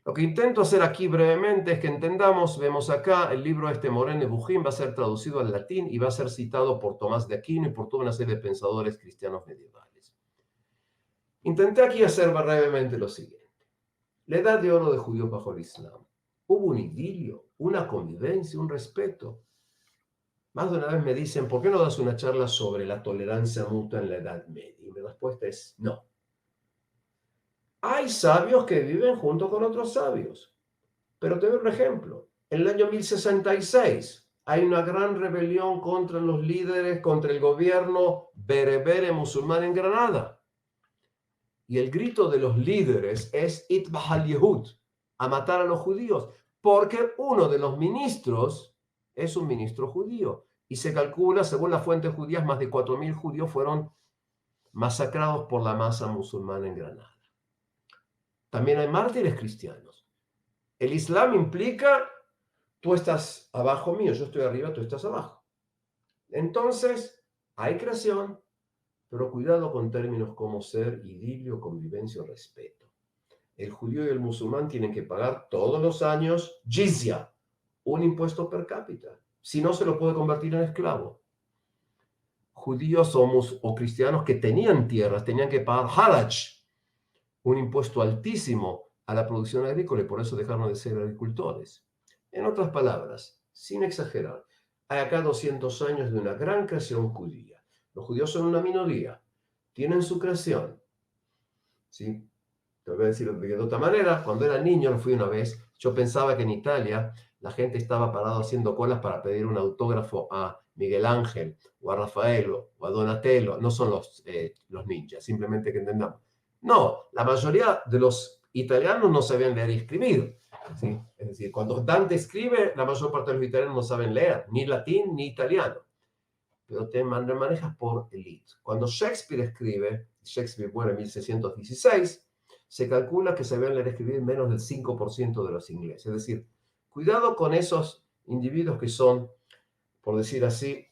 C: Lo que intento hacer aquí brevemente es que entendamos, vemos acá, el libro Moreh Nevuchim va a ser traducido al latín y va a ser citado por Tomás de Aquino y por toda una serie de pensadores cristianos medievales. Intenté aquí hacer brevemente lo siguiente. La edad de oro de judíos bajo el Islam. Hubo un idilio, una convivencia, un respeto. Más de una vez me dicen, ¿por qué no das una charla sobre la tolerancia mutua en la Edad Media? Y mi respuesta es no. Hay sabios que viven junto con otros sabios. Pero te doy un ejemplo. En el año 1066 hay una gran rebelión contra los líderes, contra el gobierno berebere musulmán en Granada. Y el grito de los líderes es Itbah al-Yehud, a matar a los judíos, porque uno de los ministros es un ministro judío. Y se calcula, según las fuentes judías, más de 4.000 judíos fueron masacrados por la masa musulmana en Granada. También hay mártires cristianos. El Islam implica, tú estás abajo mío, yo estoy arriba, tú estás abajo. Entonces, hay creación, pero cuidado con términos como ser, idilio, convivencia o respeto. el judío y el musulmán tienen que pagar todos los años jizya, un impuesto per cápita. Si no, se lo puede convertir en esclavo. Judíos o cristianos que tenían tierras tenían que pagar haraj, un impuesto altísimo a la producción agrícola, y por eso dejaron de ser agricultores. En otras palabras, sin exagerar, hay acá 200 años de una gran creación judía. Los judíos son una minoría, tienen su creación. ¿Sí? Te voy a decir de otra manera, cuando era niño, fui una vez, yo pensaba que en Italia la gente estaba parado haciendo colas para pedir un autógrafo a Miguel Ángel, o a Rafaelo, o a Donatello. No son los ninjas, simplemente que entendamos. No, la mayoría de los italianos no sabían leer y escribir. ¿Sí? Es decir, cuando Dante escribe, la mayor parte de los italianos no saben leer, ni latín ni italiano. Pero te manejas por elite. Cuando Shakespeare escribe, Shakespeare muere en 1616, se calcula que sabían leer y escribir menos del 5% de los ingleses. Es decir, cuidado con esos individuos que son, por decir así,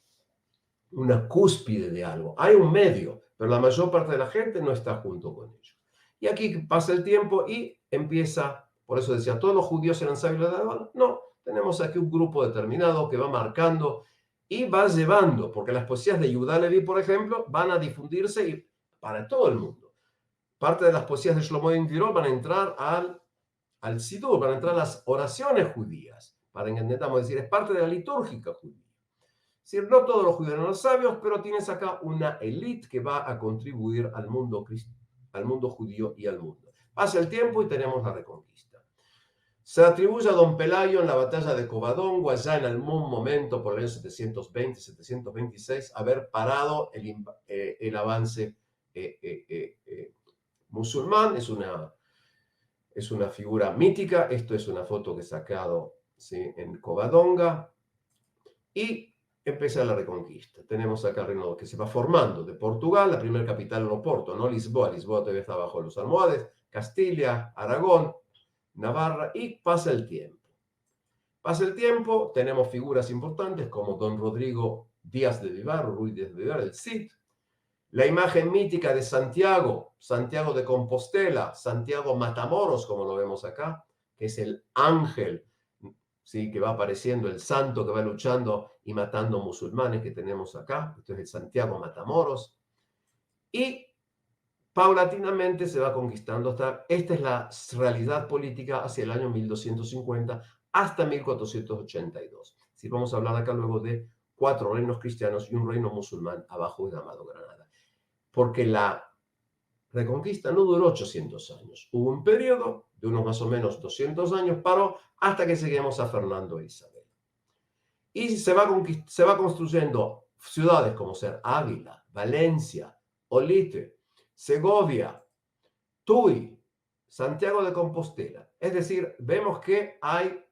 C: una cúspide de algo. Hay un medio, pero la mayor parte de la gente no está junto con ellos. Y aquí pasa el tiempo y empieza, por eso decía, ¿todos los judíos eran sabios de Adán? No, tenemos aquí un grupo determinado que va marcando y va llevando, porque las poesías de Yehuda Leví, por ejemplo, van a difundirse para todo el mundo. Parte de las poesías de Shlomo Tirol van a entrar al Sidur, van a entrar a las oraciones judías, para que entendamos, decir, es parte de la litúrgica judía. Es decir, no todos los judíos eran sabios, pero tienes acá una élite que va a contribuir al mundo judío y al mundo. Pasa el tiempo y tenemos la reconquista. Se atribuye a don Pelayo en la batalla de Covadonga, allá en algún momento, por el año 720-726, haber parado el avance musulmán. Es una figura mítica. Esto es una foto que he sacado, ¿sí?, en Covadonga. Y empieza la reconquista. Tenemos acá el reino que se va formando de Portugal, la primera capital en Oporto, no Lisboa. Lisboa todavía está bajo los almohades, Castilla, Aragón, Navarra, y pasa el tiempo. Pasa el tiempo, tenemos figuras importantes como don Rodrigo Díaz de Vivar, Ruiz de Vivar, el Cid, la imagen mítica de Santiago, Santiago de Compostela, Santiago Matamoros, como lo vemos acá, que es el ángel, ¿sí?, que va apareciendo, el santo que va luchando y matando musulmanes que tenemos acá. Esto es el Santiago Matamoros. Y paulatinamente se va conquistando esta es la realidad política hacia el año 1250 hasta 1482. Si vamos a hablar acá luego de 4 reinos cristianos y un reino musulmán abajo llamado Granada. Porque la reconquista no duró 800 años. Hubo un periodo de unos más o menos 200 años, paró hasta que lleguemos a Fernando e Isabel. Y se va construyendo ciudades como ser Ávila, Valencia, Olite, Segovia, Tui, Santiago de Compostela. Es decir, vemos que hay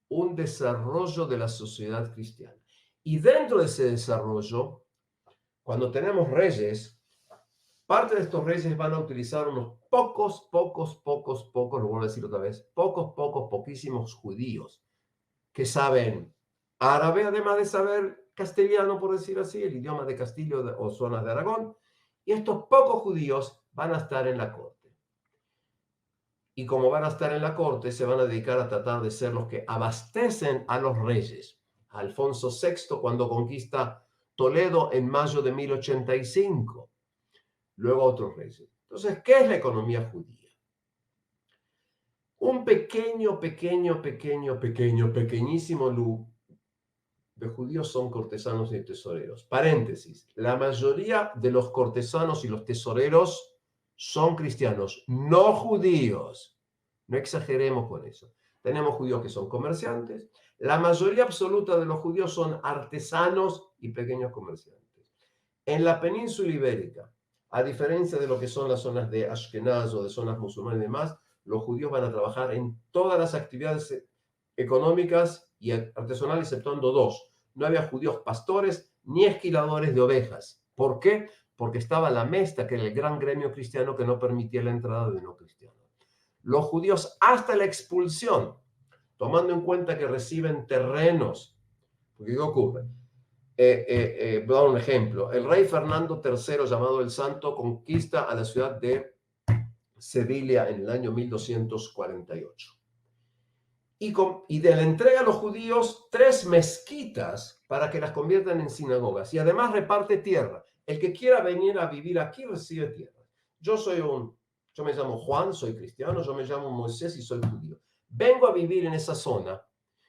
C: un desarrollo de la sociedad cristiana. Y dentro de ese desarrollo, cuando tenemos reyes, parte de estos reyes van a utilizar unos pocos, lo vuelvo a decir otra vez, poquísimos judíos que saben árabe, además de saber castellano, por decir así, el idioma de Castilla o zonas de Aragón, y estos pocos judíos van a estar en la corte. Y como van a estar en la corte, se van a dedicar a tratar de ser los que abastecen a los reyes. Alfonso VI, cuando conquista Toledo en mayo de 1085. Luego otros reyes. Entonces, ¿qué es la economía judía? Un pequeñísimo número de judíos son cortesanos y tesoreros. Paréntesis, la mayoría de los cortesanos y los tesoreros son cristianos, no judíos. No exageremos con eso. Tenemos judíos que son comerciantes. La mayoría absoluta de los judíos son artesanos y pequeños comerciantes. En la península ibérica, a diferencia de lo que son las zonas de Ashkenaz o de zonas musulmanas y demás, los judíos van a trabajar en todas las actividades económicas y artesanales, exceptuando 2. No había judíos pastores ni esquiladores de ovejas. ¿Por qué? Porque estaba la Mesta, que era el gran gremio cristiano que no permitía la entrada de no cristianos. Los judíos hasta la expulsión, tomando en cuenta que reciben terrenos. Porque ¿qué ocurre? Voy a dar un ejemplo. El rey Fernando III, llamado el Santo, conquista a la ciudad de Sevilla en el año 1248. Y de la entrega a los judíos 3 mezquitas para que las conviertan en sinagogas. Y además reparte tierra. El que quiera venir a vivir aquí recibe tierra. Yo me llamo Juan, soy cristiano, yo me llamo Moisés y soy judío. Vengo a vivir en esa zona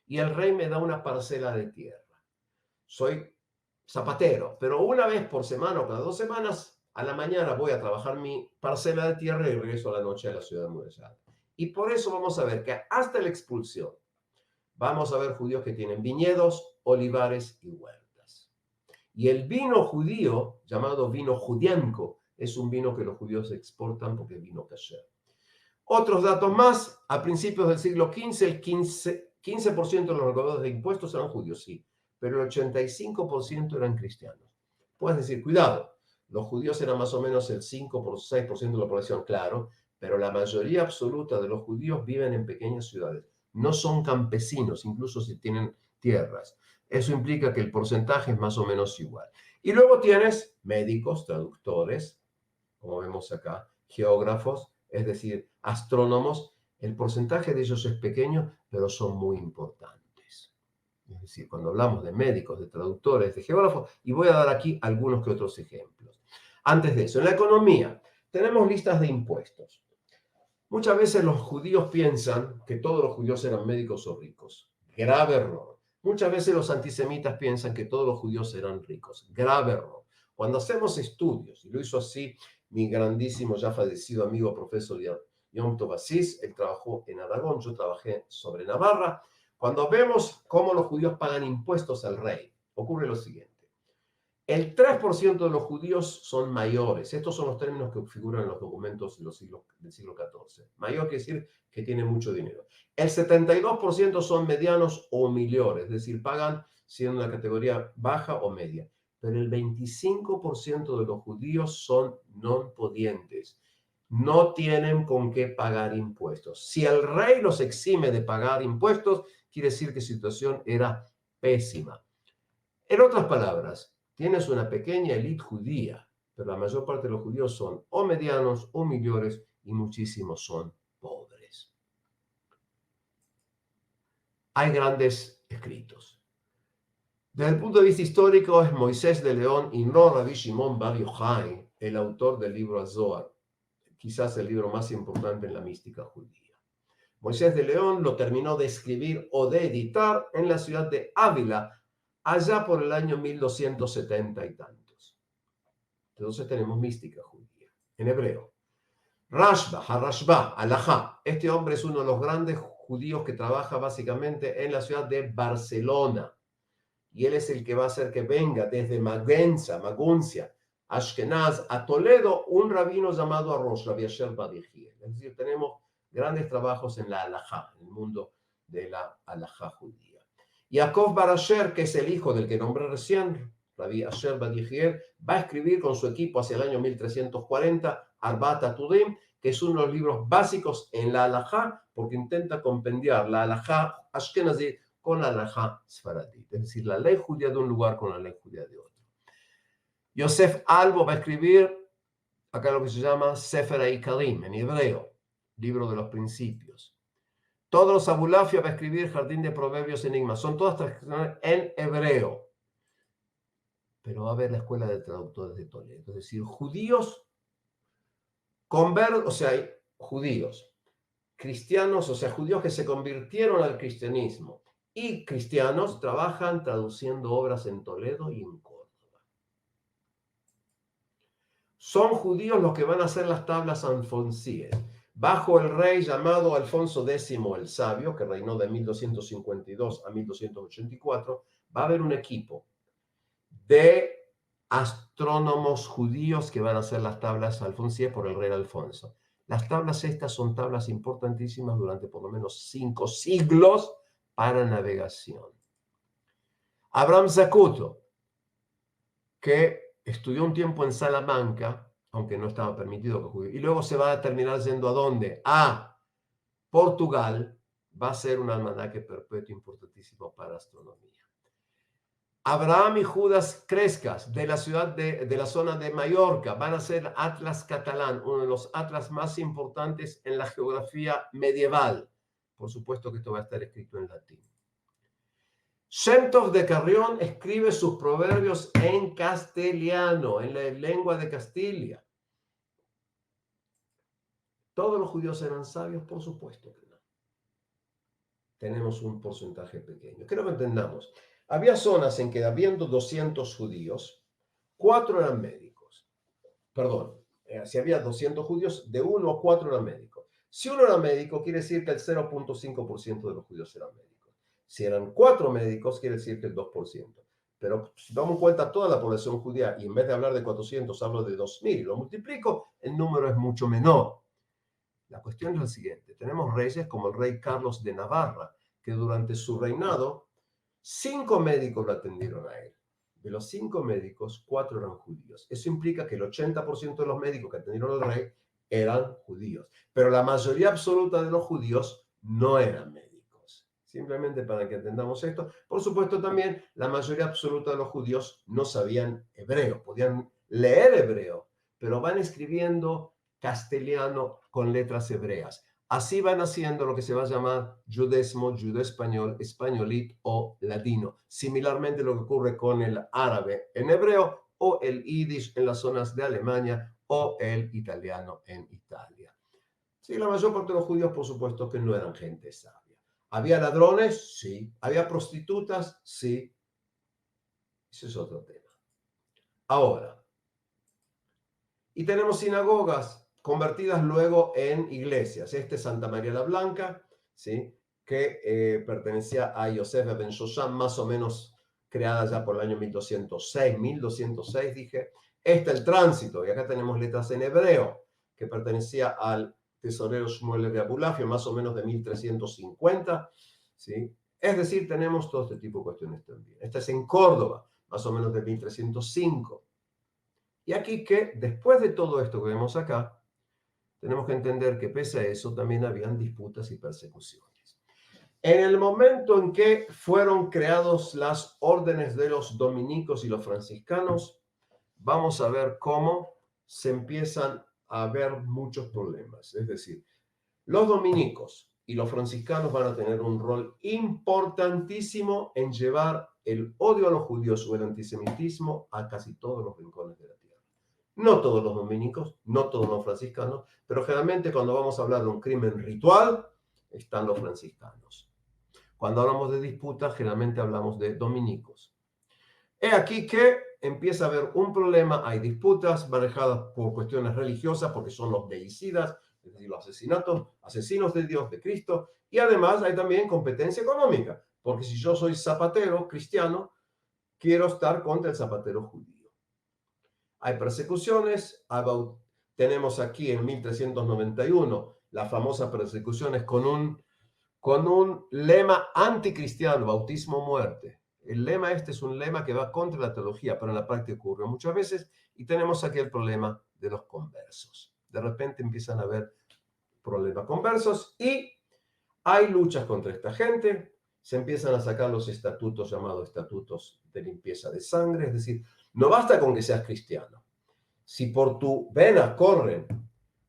C: y el rey me da una parcela de tierra. Soy zapatero, pero una vez por semana o cada 2 semanas, a la mañana voy a trabajar mi parcela de tierra y regreso a la noche a la ciudad amurallada. Y por eso vamos a ver que hasta la expulsión, vamos a ver judíos que tienen viñedos, olivares y huertas. Y el vino judío, llamado vino judianco, es un vino que los judíos exportan porque es vino kasher. Otros datos más, a principios del siglo XV, el 15% de los recaudados de impuestos eran judíos, sí, pero el 85% eran cristianos. Puedes decir, cuidado, los judíos eran más o menos el 5 por 6% de la población, claro, pero la mayoría absoluta de los judíos viven en pequeñas ciudades. No son campesinos, incluso si tienen tierras. Eso implica que el porcentaje es más o menos igual. Y luego tienes médicos, traductores, como vemos acá, geógrafos, es decir, astrónomos. El porcentaje de ellos es pequeño, pero son muy importantes. Es decir, cuando hablamos de médicos, de traductores, de geógrafos, y voy a dar aquí algunos que otros ejemplos. Antes de eso, en la economía, tenemos listas de impuestos. Muchas veces los judíos piensan que todos los judíos eran médicos o ricos. Grave error. Muchas veces los antisemitas piensan que todos los judíos eran ricos. Grave error. Cuando hacemos estudios, y lo hizo así mi grandísimo, ya fallecido amigo profesor Yom Tov Asís, él trabajó en Aragón, yo trabajé sobre Navarra. Cuando vemos cómo los judíos pagan impuestos al rey, ocurre lo siguiente. El 3% de los judíos son mayores. Estos son los términos que figuran en los documentos del siglo XIV. Mayor quiere decir que tiene mucho dinero. El 72% son medianos o mayores, es decir, pagan siendo una categoría baja o media. Pero el 25% de los judíos son non pudientes. No tienen con qué pagar impuestos. Si el rey los exime de pagar impuestos, quiere decir que la situación era pésima. En otras palabras, tienes una pequeña élite judía, pero la mayor parte de los judíos son o medianos o mayores y muchísimos son pobres. Hay grandes escritos. Desde el punto de vista histórico, es Moisés de León y no Rabbi Shimon Bar Yochai, el autor del libro Zohar, quizás el libro más importante en la mística judía. Moisés de León lo terminó de escribir o de editar en la ciudad de Ávila, allá por el año 1270 y tantos. Entonces tenemos mística judía. En hebreo, Rashba, Harashba, Alajá. Este hombre es uno de los grandes judíos que trabaja básicamente en la ciudad de Barcelona. Y él es el que va a hacer que venga desde Maguncia, Ashkenaz, a Toledo, un rabino llamado Arosh, Rabbi Asher Badichiel. Es decir, tenemos grandes trabajos en la Alajá, en el mundo de la Alajá judía. Yaakov bar Asher, que es el hijo del que nombré recién, Rabbi Asher Badichiel, va a escribir con su equipo hacia el año 1340 Arbat Atudim, que es uno de los libros básicos en la Alajá, porque intenta compendiar la Alajá Ashkenazi con la Alajá Sfaradí, es decir, la ley judía de un lugar con la ley judía de otro. Yosef Albo va a escribir acá lo que se llama Sefer HaIkarim, en hebreo, libro de los principios. Todos los Abulafia va a escribir Jardín de Proverbios Enigmas. Son todas transcripciones en hebreo. Pero va a haber la Escuela de Traductores de Toledo. Es decir, judíos, judíos, cristianos, o sea, judíos que se convirtieron al cristianismo y cristianos trabajan traduciendo obras en Toledo y en Córdoba. Son judíos los que van a hacer las tablas alfonsíes. Bajo el rey llamado Alfonso X el Sabio, que reinó de 1252 a 1284, va a haber un equipo de astrónomos judíos que van a hacer las tablas alfonsíes por el rey Alfonso. Las tablas estas son tablas importantísimas durante por lo menos 5 siglos para navegación. Abraham Zacuto, que estudió un tiempo en Salamanca, aunque no estaba permitido que judíos, y luego se va a terminar yendo ¿a dónde? A Portugal, va a ser un almanaque perpetuo importantísimo para astronomía. Abraham y Judas Crescas, de la ciudad de la zona de Mallorca, van a ser Atlas catalán, uno de los atlas más importantes en la geografía medieval. Por supuesto que esto va a estar escrito en latín. Shem Tov de Carrión escribe sus proverbios en castellano, en la lengua de Castilla. ¿Todos los judíos eran sabios? Por supuesto que no. Tenemos un porcentaje pequeño. Quiero que entendamos. Había zonas en que, habiendo 200 judíos, 4 eran médicos. Perdón, si había 200 judíos, de 1 a 4 eran médicos. Si uno era médico, quiere decir que el 0.5% de los judíos eran médicos. Si eran 4 médicos, quiere decir que el 2%. Pero si damos en cuenta toda la población judía y en vez de hablar de 400, hablo de 2.000 y lo multiplico, el número es mucho menor. La cuestión es la siguiente. Tenemos reyes como el rey Carlos de Navarra, que durante su reinado 5 médicos lo atendieron a él. De los 5 médicos, 4 eran judíos. Eso implica que el 80% de los médicos que atendieron al rey eran judíos. Pero la mayoría absoluta de los judíos no eran médicos. Simplemente para que entendamos esto. Por supuesto, también la mayoría absoluta de los judíos no sabían hebreo. Podían leer hebreo, pero van escribiendo castellano con letras hebreas. Así van haciendo lo que se va a llamar judesmo, judo-español, españolit o ladino. Similarmente lo que ocurre con el árabe en hebreo o el yiddish en las zonas de Alemania o el italiano en Italia. Sí, la mayor parte de los judíos, por supuesto, que no eran gente sabia. ¿Había ladrones? Sí. ¿Había prostitutas? Sí. Ese es otro tema. Ahora, y tenemos sinagogas convertidas luego en iglesias. Este es Santa María la Blanca, ¿sí? Que pertenecía a Yosef ben Shoshan, más o menos creada ya por el año 1206, dije. Este el Tránsito, y acá tenemos letras en hebreo, que pertenecía al tesorero Shmuel de Abulafia, más o menos de 1350, ¿sí? Es decir, tenemos todo este tipo de cuestiones también. Esta es en Córdoba, más o menos de 1305. Y aquí que, después de todo esto que vemos acá, tenemos que entender que pese a eso también habían disputas y persecuciones. En el momento en que fueron creados las órdenes de los dominicos y los franciscanos, vamos a ver cómo se empiezan a ver muchos problemas. Es decir, los dominicos y los franciscanos van a tener un rol importantísimo en llevar el odio a los judíos o el antisemitismo a casi todos los rincones de la tierra. No todos los dominicos, no todos los franciscanos, pero generalmente cuando vamos a hablar de un crimen ritual, están los franciscanos. Cuando hablamos de disputas, generalmente hablamos de dominicos. He aquí que empieza a haber un problema, hay disputas manejadas por cuestiones religiosas, porque son los deicidas, es decir, los asesinos de Dios, de Cristo, y además hay también competencia económica, porque si yo soy zapatero cristiano, quiero estar contra el zapatero judío. Hay persecuciones, tenemos aquí en 1391 las famosas persecuciones con un lema anticristiano, bautismo muerte. El lema este es un lema que va contra la teología, pero en la práctica ocurre muchas veces, y tenemos aquí el problema de los conversos. De repente empiezan a haber problemas conversos y hay luchas contra esta gente, se empiezan a sacar los estatutos llamados estatutos de limpieza de sangre, es decir, no basta con que seas cristiano. Si por tu vena corren,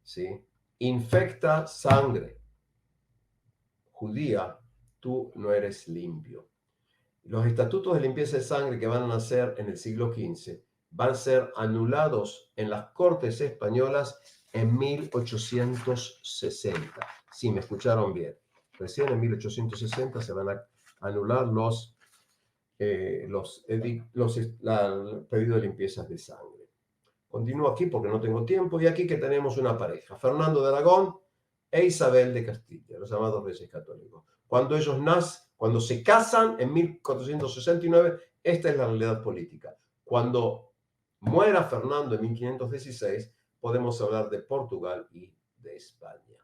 C: ¿sí?, infecta sangre judía, tú no eres limpio. Los estatutos de limpieza de sangre que van a nacer en el siglo XV van a ser anulados en las Cortes españolas en 1860. Sí, me escucharon bien. Recién en 1860 se van a anular el pedido de limpieza de sangre. Continúo aquí porque no tengo tiempo. Y aquí que tenemos una pareja, Fernando de Aragón e Isabel de Castilla, los llamados Reyes Católicos. Cuando se casan en 1469, esta es la realidad política. Cuando muera Fernando en 1516, podemos hablar de Portugal y de España.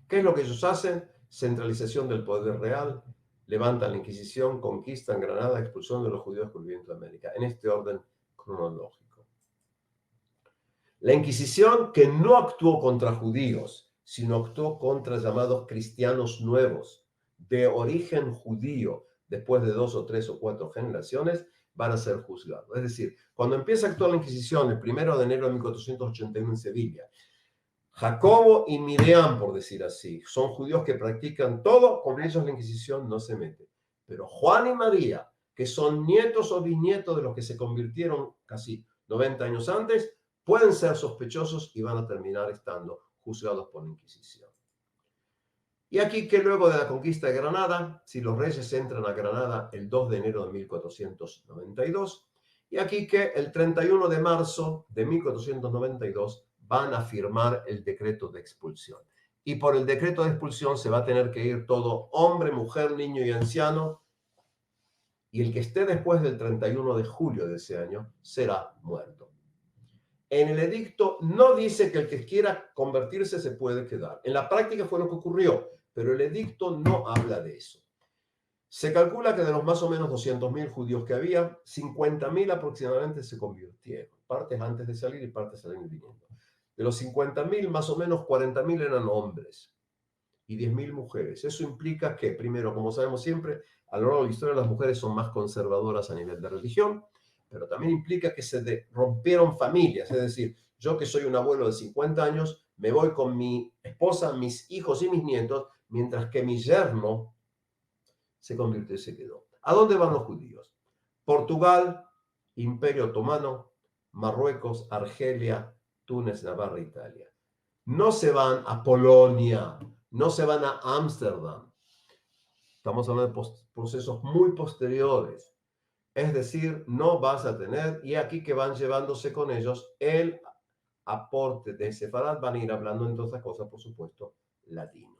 C: ¿Qué es lo que ellos hacen? Centralización del poder real, levantan la Inquisición, conquistan Granada, expulsión de los judíos por el viento de América, en este orden cronológico. La Inquisición, que no actuó contra judíos, sino actuó contra llamados cristianos nuevos, de origen judío, después de 2 o 3 o 4 generaciones, van a ser juzgados. Es decir, cuando empieza a actuar la Inquisición, el 1 de enero de 1481 en Sevilla, Jacobo y Miriam, por decir así, son judíos que practican todo, con ellos la Inquisición no se mete. Pero Juan y María, que son nietos o bisnietos de los que se convirtieron casi 90 años antes, pueden ser sospechosos y van a terminar estando juzgados por la Inquisición. Y aquí que luego de la conquista de Granada, si los reyes entran a Granada el 2 de enero de 1492, y aquí que el 31 de marzo de 1492 van a firmar el decreto de expulsión. Y por el decreto de expulsión se va a tener que ir todo hombre, mujer, niño y anciano, y el que esté después del 31 de julio de ese año será muerto. En el edicto no dice que el que quiera convertirse se puede quedar. En la práctica fue lo que ocurrió, pero el edicto no habla de eso. Se calcula que de los más o menos 200.000 judíos que había, 50.000 aproximadamente se convirtieron, partes antes de salir y partes saliendo y viniendo. De los 50.000, más o menos 40.000 eran hombres y 10.000 mujeres. Eso implica que, primero, como sabemos siempre, a lo largo de la historia las mujeres son más conservadoras a nivel de religión, pero también implica que se rompieron familias. Es decir, yo que soy un abuelo de 50 años, me voy con mi esposa, mis hijos y mis nietos, mientras que mi yerno se convirtió y se quedó. ¿A dónde van los judíos? Portugal, Imperio Otomano, Marruecos, Argelia, Túnez, Navarra, Italia. No se van a Polonia, no se van a Ámsterdam. Estamos hablando de procesos muy posteriores. Es decir, no vas a tener, y aquí que van llevándose con ellos el aporte de Sefarad, van a ir hablando entre otras cosas, por supuesto, latino.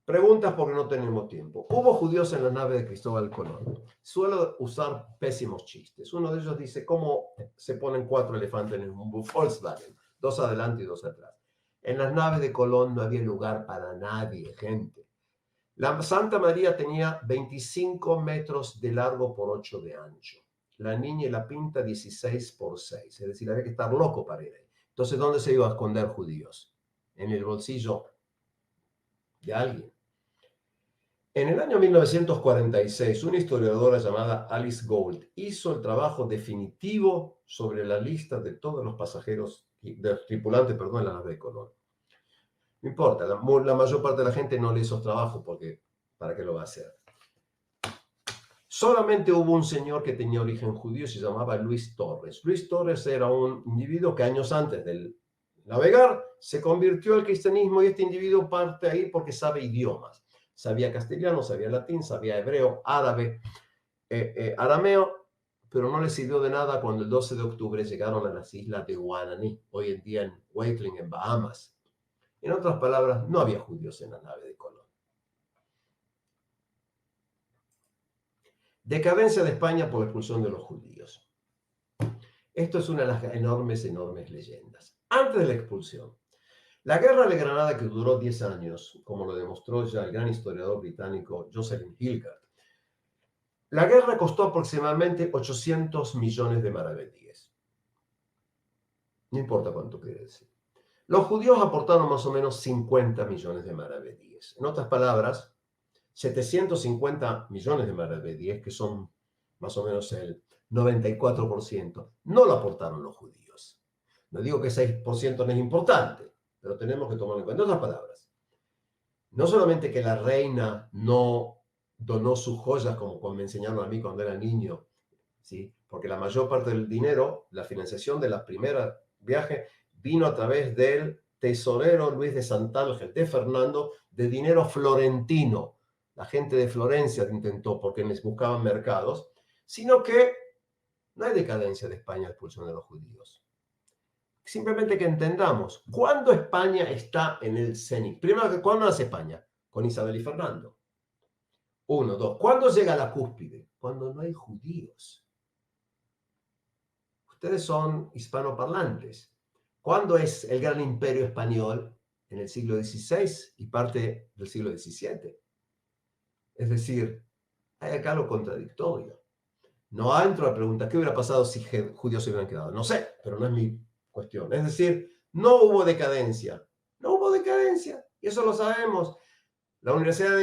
C: Preguntas porque no tenemos tiempo. Hubo judíos en la nave de Cristóbal Colón. Suelo usar pésimos chistes. Uno de ellos dice, ¿cómo se ponen 4 elefantes en un Volkswagen? 2 adelante y 2 atrás. En las naves de Colón no había lugar para nadie, gente. La Santa María tenía 25 metros de largo por 8 de ancho. La Niña y la Pinta 16 por 6. Es decir, había que estar loco para ir ahí. Entonces, ¿dónde se iba a esconder judíos? En el bolsillo de alguien. En el año 1946, una historiadora llamada Alice Gold hizo el trabajo definitivo sobre la lista de todos los pasajeros, de tripulantes, perdón, en la nave de Colón. No importa, la mayor parte de la gente no le hizo trabajo porque, ¿para qué lo va a hacer? Solamente hubo un señor que tenía origen judío, se llamaba Luis Torres. Luis Torres era un individuo que años antes de navegar se convirtió al cristianismo, y este individuo parte ahí porque sabe idiomas. Sabía castellano, sabía latín, sabía hebreo, árabe, arameo, pero no le sirvió de nada cuando el 12 de octubre llegaron a las islas de Guananí, hoy en día en Wakeling, en Bahamas. En otras palabras, no había judíos en la nave de Colón. Decadencia de España por la expulsión de los judíos. Esto es una de las enormes leyendas. Antes de la expulsión, la guerra de Granada, que duró 10 años, como lo demostró ya el gran historiador británico Jocelyn Hilgard, la guerra costó aproximadamente 800 millones de maravedíes. No importa cuánto quiere decir. Los judíos aportaron más o menos 50 millones de maravedíes. En otras palabras, 750 millones de maravedíes, que son más o menos el 94%, no lo aportaron los judíos. No digo que 6% no es importante, pero tenemos que tomarlo en cuenta. En otras palabras, no solamente que la reina no donó sus joyas como me enseñaron a mí cuando era niño, ¿sí? Porque la mayor parte del dinero, la financiación de la primera viaje, vino a través del tesorero Luis de Santángel, de Fernando, de dinero florentino. La gente de Florencia intentó porque les buscaban mercados, sino que no hay decadencia de España a la expulsión de los judíos. Simplemente que entendamos, ¿cuándo España está en el cenit? Primero, ¿cuándo nace España? Con Isabel y Fernando. 1, 2. ¿Cuándo llega a la cúspide? Cuando no hay judíos. Ustedes son hispanoparlantes. ¿Cuándo es el gran imperio español? En el siglo XVI y parte del siglo XVII. Es decir, hay acá lo contradictorio. No entro a la pregunta, ¿qué hubiera pasado si judíos se hubieran quedado? No sé, pero no es mi cuestión. Es decir, no hubo decadencia. No hubo decadencia. Y eso lo sabemos. La universidad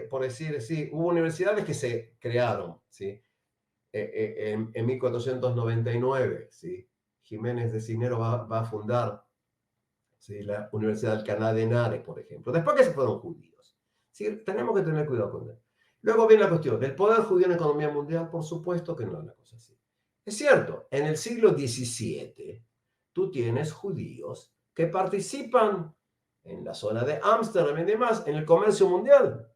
C: por decir así, hubo universidades que se crearon, ¿sí? En 1499, ¿sí? Jiménez de Cisneros va a fundar, ¿sí? La Universidad de Alcalá de Henares, por ejemplo. Después que se fueron judíos. ¿Sí? Tenemos que tener cuidado con él. Luego viene la cuestión del poder judío en la economía mundial. Por supuesto que no es una cosa así. Es cierto, en el siglo XVII tú tienes judíos que participan en la zona de Ámsterdam y demás en el comercio mundial.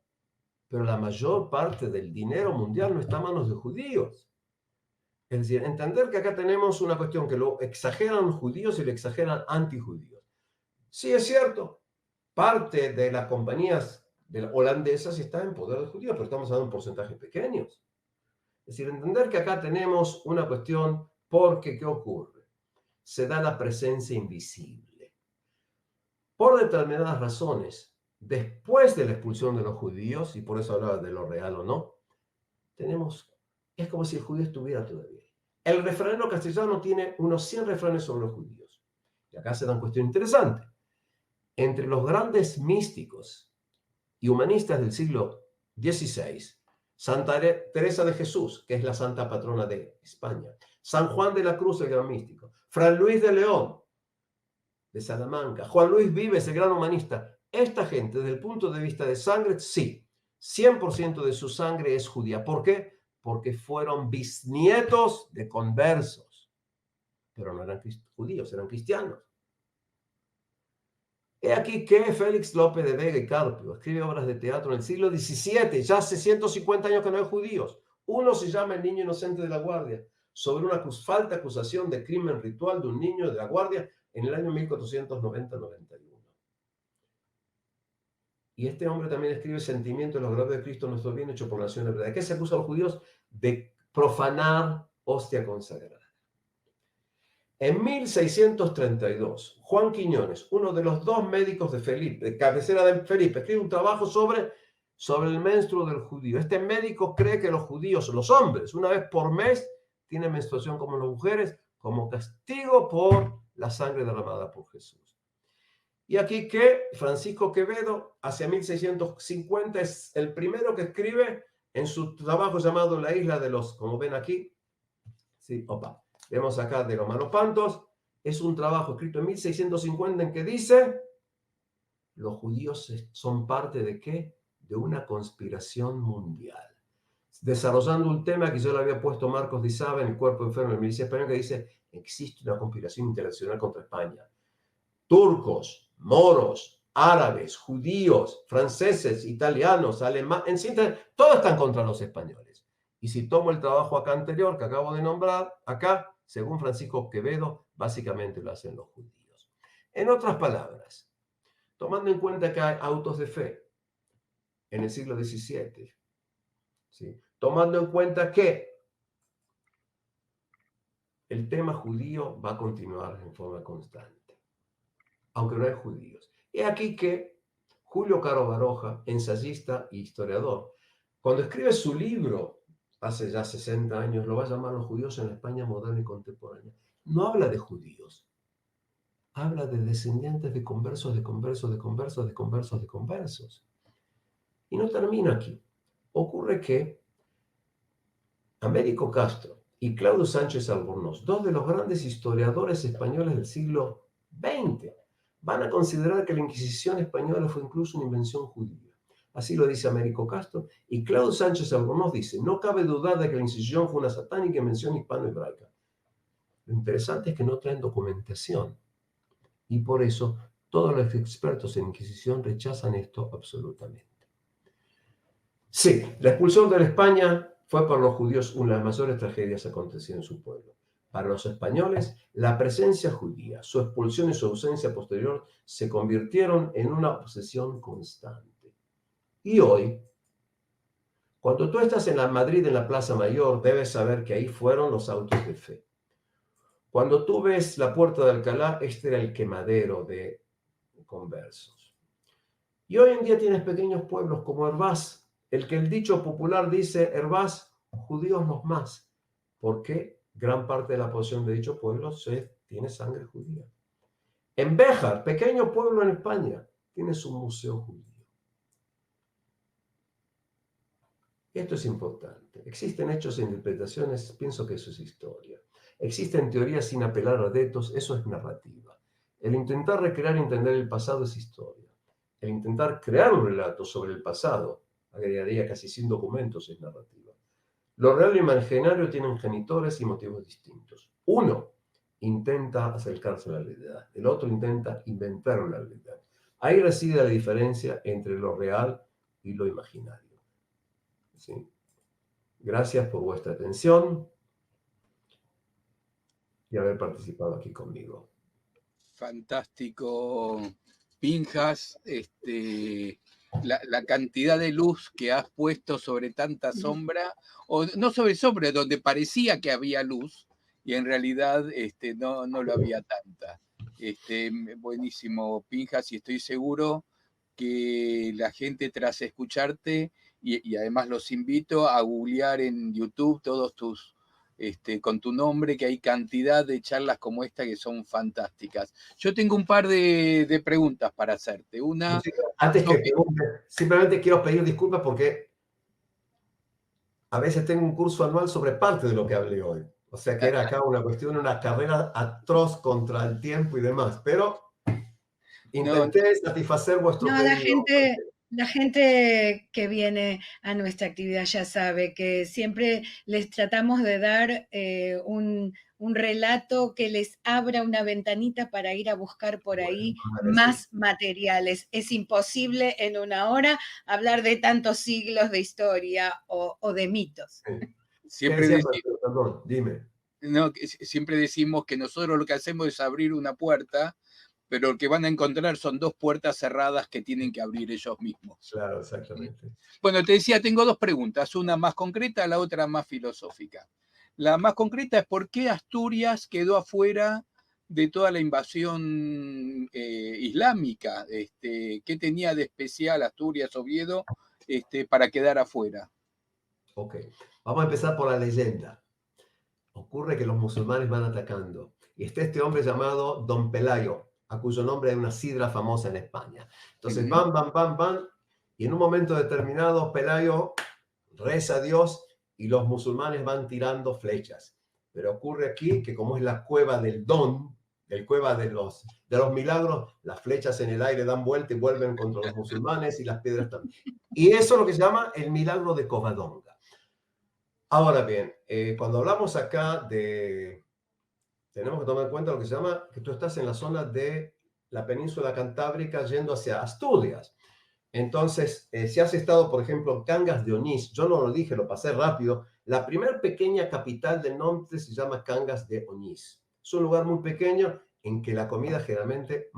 C: Pero la mayor parte del dinero mundial no está en manos de judíos. Es decir, entender que acá tenemos una cuestión que lo exageran los judíos y lo exageran antijudíos. Sí, es cierto, parte de las compañías holandesas están en poder de judíos, pero estamos hablando de porcentajes pequeños. Es decir, entender que acá tenemos una cuestión porque, ¿qué ocurre? Se da la presencia invisible. Por determinadas razones, después de la expulsión de los judíos, y por eso hablaba de lo real o no, es como si el judío estuviera todavía. El refranero castellano tiene unos 100 refranes sobre los judíos. Y acá se da una cuestión interesante. Entre los grandes místicos y humanistas del siglo XVI, Santa Teresa de Jesús, que es la santa patrona de España, San Juan de la Cruz, el gran místico, Fray Luis de León, de Salamanca, Juan Luis Vives, el gran humanista, esta gente, desde el punto de vista de sangre, sí, 100% de su sangre es judía. ¿Por qué? Porque fueron bisnietos de conversos, pero no eran judíos, eran cristianos. He aquí que Félix López de Vega y Carpio escribe obras de teatro en el siglo XVII, ya hace 150 años que no hay judíos. Uno se llama El niño inocente de la Guardia, sobre una falta acusación de crimen ritual de un niño de la Guardia en el año 1490-91. Y este hombre también escribe Sentimiento de los graves de Cristo, nuestro bien hecho por la nación hebrea. ¿De qué se acusa a los judíos? De profanar hostia consagrada. En 1632, Juan Quiñones, uno de los dos médicos de Felipe, de cabecera de Felipe, escribe un trabajo sobre el menstruo del judío. Este médico cree que los judíos, los hombres, una vez por mes, tienen menstruación como las mujeres, como castigo por la sangre derramada por Jesús. Y aquí que Francisco Quevedo, hacia 1650, es el primero que escribe en su trabajo llamado La isla de los, como ven aquí, sí, vemos acá de los Manopantos, es un trabajo escrito en 1650 en que dice, los judíos son parte de ¿qué? De una conspiración mundial. Desarrollando un tema que yo le había puesto Marcos de Saba en El cuerpo enfermo de la milicia española, que dice, existe una conspiración internacional contra España. Turcos, moros, árabes, judíos, franceses, italianos, alemanes, en síntesis, todos están contra los españoles. Y si tomo el trabajo acá anterior que acabo de nombrar, acá, según Francisco Quevedo, básicamente lo hacen los judíos. En otras palabras, tomando en cuenta que hay autos de fe en el siglo XVII, ¿sí? Tomando en cuenta que el tema judío va a continuar en forma constante, aunque no hay judíos. Y aquí que Julio Caro Baroja, ensayista e historiador, cuando escribe su libro, hace ya 60 años, lo va a llamar Los judíos en la España moderna y contemporánea. No habla de judíos, habla de descendientes de conversos, de conversos, de conversos, de conversos, de conversos. Y no termina aquí. Ocurre que Américo Castro y Claudio Sánchez Albornoz, dos de los grandes historiadores españoles del siglo XX, van a considerar que la Inquisición española fue incluso una invención judía. Así lo dice Américo Castro, y Claudio Sánchez Albornoz dice, no cabe dudar de que la Inquisición fue una satánica invención hispano-hebraica. Lo interesante es que no traen documentación, y por eso todos los expertos en Inquisición rechazan esto absolutamente. Sí, la expulsión de la España fue para los judíos una de las mayores tragedias acontecidas en su pueblo. Para los españoles, la presencia judía, su expulsión y su ausencia posterior se convirtieron en una obsesión constante. Y hoy, cuando tú estás en la Madrid, en la Plaza Mayor, debes saber que ahí fueron los autos de fe. Cuando tú ves la Puerta de Alcalá, este era el quemadero de conversos. Y hoy en día tienes pequeños pueblos como Hervás, el que el dicho popular dice, Hervás, judíos los más, porque gran parte de la población de dicho pueblo tiene sangre judía. En Béjar, pequeño pueblo en España, tienes un museo judío. Esto es importante. Existen hechos e interpretaciones, pienso que eso es historia. Existen teorías sin apelar a datos, eso es narrativa. El intentar recrear y entender el pasado es historia. El intentar crear un relato sobre el pasado, agregaría casi sin documentos, es narrativa. Lo real y imaginario tienen genitores y motivos distintos. Uno intenta acercarse a la realidad, el otro intenta inventar una realidad. Ahí reside la diferencia entre lo real y lo imaginario. ¿Sí? Gracias por vuestra atención y haber participado aquí conmigo.
A: Fantástico, Pinjas, la cantidad de luz que has puesto sobre tanta sombra, o no sobre sombra, donde parecía que había luz y en realidad no lo había tanta. Buenísimo, Pinjas, y estoy seguro que la gente tras escucharte, y además los invito a googlear en YouTube todos tus con tu nombre, que hay cantidad de charlas como esta que son fantásticas. Yo tengo un par de preguntas para hacerte. Una,
C: antes que pregunte, simplemente quiero pedir disculpas porque a veces tengo un curso anual sobre parte de lo que hablé hoy. O sea que era acá una cuestión, una carrera atroz contra el tiempo y demás. Pero intenté satisfacer vuestro pedido.
B: La gente que viene a nuestra actividad ya sabe que siempre les tratamos de dar un relato que les abra una ventanita para ir a buscar por ahí más materiales. Es imposible en una hora hablar de tantos siglos de historia o de mitos.
A: Siempre
C: perdón, dime.
A: No, siempre decimos que nosotros lo que hacemos es abrir una puerta, pero lo que van a encontrar son dos puertas cerradas que tienen que abrir ellos mismos.
C: Claro, exactamente.
A: Bueno, te decía, tengo dos preguntas, una más concreta, la otra más filosófica. La más concreta es por qué Asturias quedó afuera de toda la invasión islámica. ¿Qué tenía de especial Asturias, Oviedo, para quedar afuera?
C: Ok, vamos a empezar por la leyenda. Ocurre que los musulmanes van atacando y está este hombre llamado Don Pelayo, a cuyo nombre hay una sidra famosa en España. Entonces van, y en un momento determinado Pelayo reza a Dios y los musulmanes van tirando flechas. Pero ocurre aquí que como es la cueva del Don, el cueva de los milagros, las flechas en el aire dan vuelta y vuelven contra los musulmanes y las piedras también. Y eso es lo que se llama el milagro de Covadonga. Ahora bien, cuando hablamos acá tenemos que tomar en cuenta lo que se llama, que tú estás en la zona de la península cantábrica yendo hacia Asturias. Entonces, si has estado, por ejemplo, en Cangas de Onís, yo no lo dije, lo pasé rápido, la primera pequeña capital del norte se llama Cangas de Onís. Es un lugar muy pequeño en que la comida generalmente,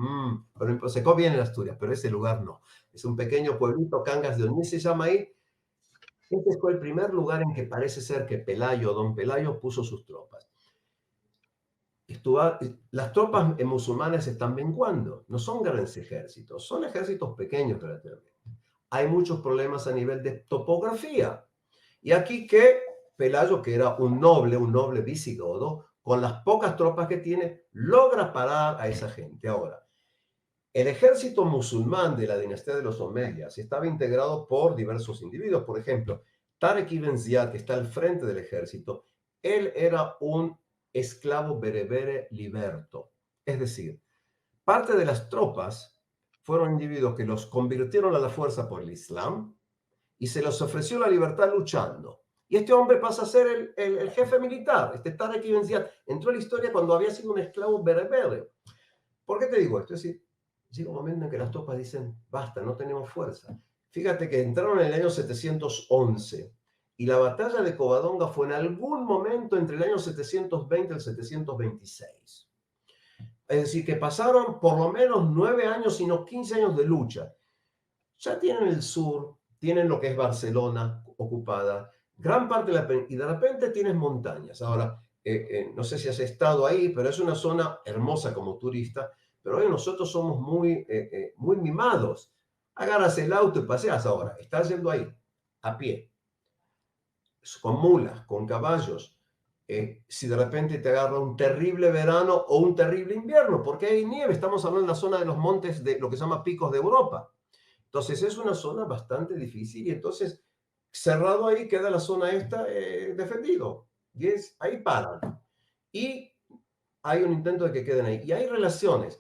C: pero se come bien en Asturias, pero ese lugar no. Es un pequeño pueblito, Cangas de Onís se llama ahí. Este fue el primer lugar en que parece ser que Don Pelayo puso sus tropas. Las tropas musulmanas están menguando, no son grandes ejércitos, son ejércitos pequeños relativamente. Hay muchos problemas a nivel de topografía. Y aquí que Pelayo, que era un noble visigodo, con las pocas tropas que tiene, logra parar a esa gente. Ahora, el ejército musulmán de la dinastía de los Omeyas estaba integrado por diversos individuos. Por ejemplo, Tarek ibn Ziyad, que está al frente del ejército, él era un esclavo berebere liberto. Es decir, parte de las tropas fueron individuos que los convirtieron a la fuerza por el Islam y se les ofreció la libertad luchando. Y este hombre pasa a ser el jefe militar. Tarek ibn Ziyad entró a la historia cuando había sido un esclavo berebere. ¿Por qué te digo esto? Es decir, llega un momento en que las tropas dicen, basta, no tenemos fuerza. Fíjate que entraron en el año 711 y la batalla de Covadonga fue en algún momento entre el año 720 y el 726. Es decir, que pasaron por lo menos 9 años, sino 15 años de lucha. Ya tienen el sur, tienen lo que es Barcelona ocupada, gran parte de la y de repente tienes montañas. Ahora, no sé si has estado ahí, pero es una zona hermosa como turista, pero hoy nosotros somos muy mimados. Agarras el auto y paseas ahora, estás yendo ahí, a pie, con mulas, con caballos. Si de repente te agarra un terrible verano o un terrible invierno, porque hay nieve, estamos hablando de la zona de los montes de lo que se llama picos de Europa. Entonces es una zona bastante difícil y entonces cerrado ahí, queda la zona esta defendido. Y ahí paran. Y hay un intento de que queden ahí. Y hay relaciones.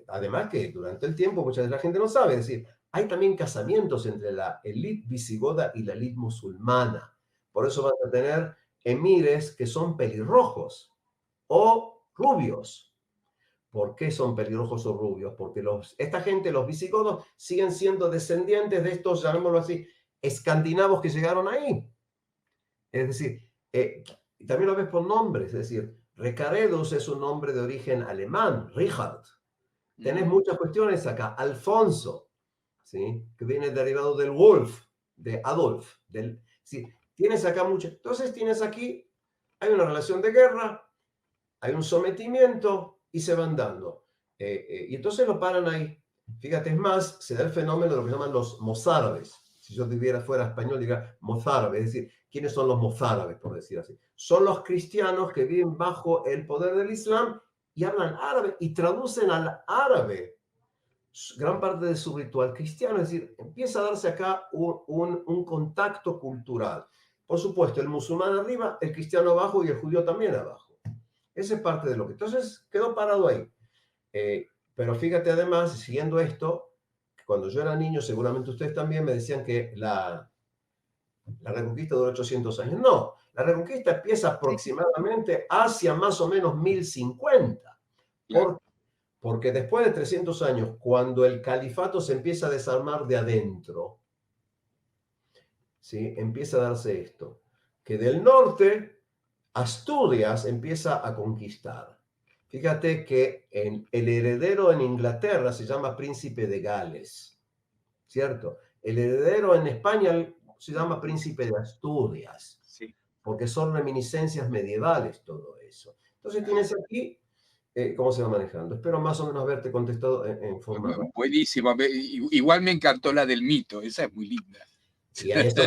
C: Además que durante el tiempo mucha de la gente no sabe, es decir, hay también casamientos entre la élite visigoda y la élite musulmana. Por eso van a tener emires que son pelirrojos o rubios. ¿Por qué son pelirrojos o rubios? Porque esta gente, los visigodos, siguen siendo descendientes de estos, llamémoslo así, escandinavos que llegaron ahí. Es decir, y también lo ves por nombres, es decir, Recaredos es un nombre de origen alemán, Richard. Tenés muchas cuestiones acá. Alfonso, ¿sí? Que viene derivado del Wolf, de Adolf. ¿Sí? Tienes acá muchas. Entonces tienes aquí, hay una relación de guerra, hay un sometimiento y se van dando. Y entonces lo paran ahí. Fíjate, es más, se da el fenómeno de lo que llaman los mozárabes. Si yo viviera fuera español, diría mozárabe, es decir, ¿quiénes son los mozárabes, por decir así? Son los cristianos que viven bajo el poder del Islam y hablan árabe y traducen al árabe gran parte de su ritual cristiano. Es decir, empieza a darse acá un contacto cultural. Por supuesto, el musulmán arriba, el cristiano abajo y el judío también abajo. Esa es parte de lo que... Entonces, quedó parado ahí. Pero fíjate además, siguiendo esto, cuando yo era niño, seguramente ustedes también me decían que la Reconquista duró 800 años. No, la Reconquista empieza aproximadamente hacia más o menos 1050.
A: Claro.
C: Porque después de 300 años, cuando el califato se empieza a desarmar de adentro, ¿sí? Empieza a darse esto, que del norte Asturias empieza a conquistar. Fíjate que el heredero en Inglaterra se llama príncipe de Gales, ¿cierto? El heredero en España se llama príncipe de Asturias,
A: Sí.
C: porque son reminiscencias medievales todo eso. Entonces tienes aquí cómo se va manejando. Espero más o menos haberte contestado en forma rápida.
A: Buenísimo. Igual me encantó la del mito, esa es muy linda.
C: Y a eso,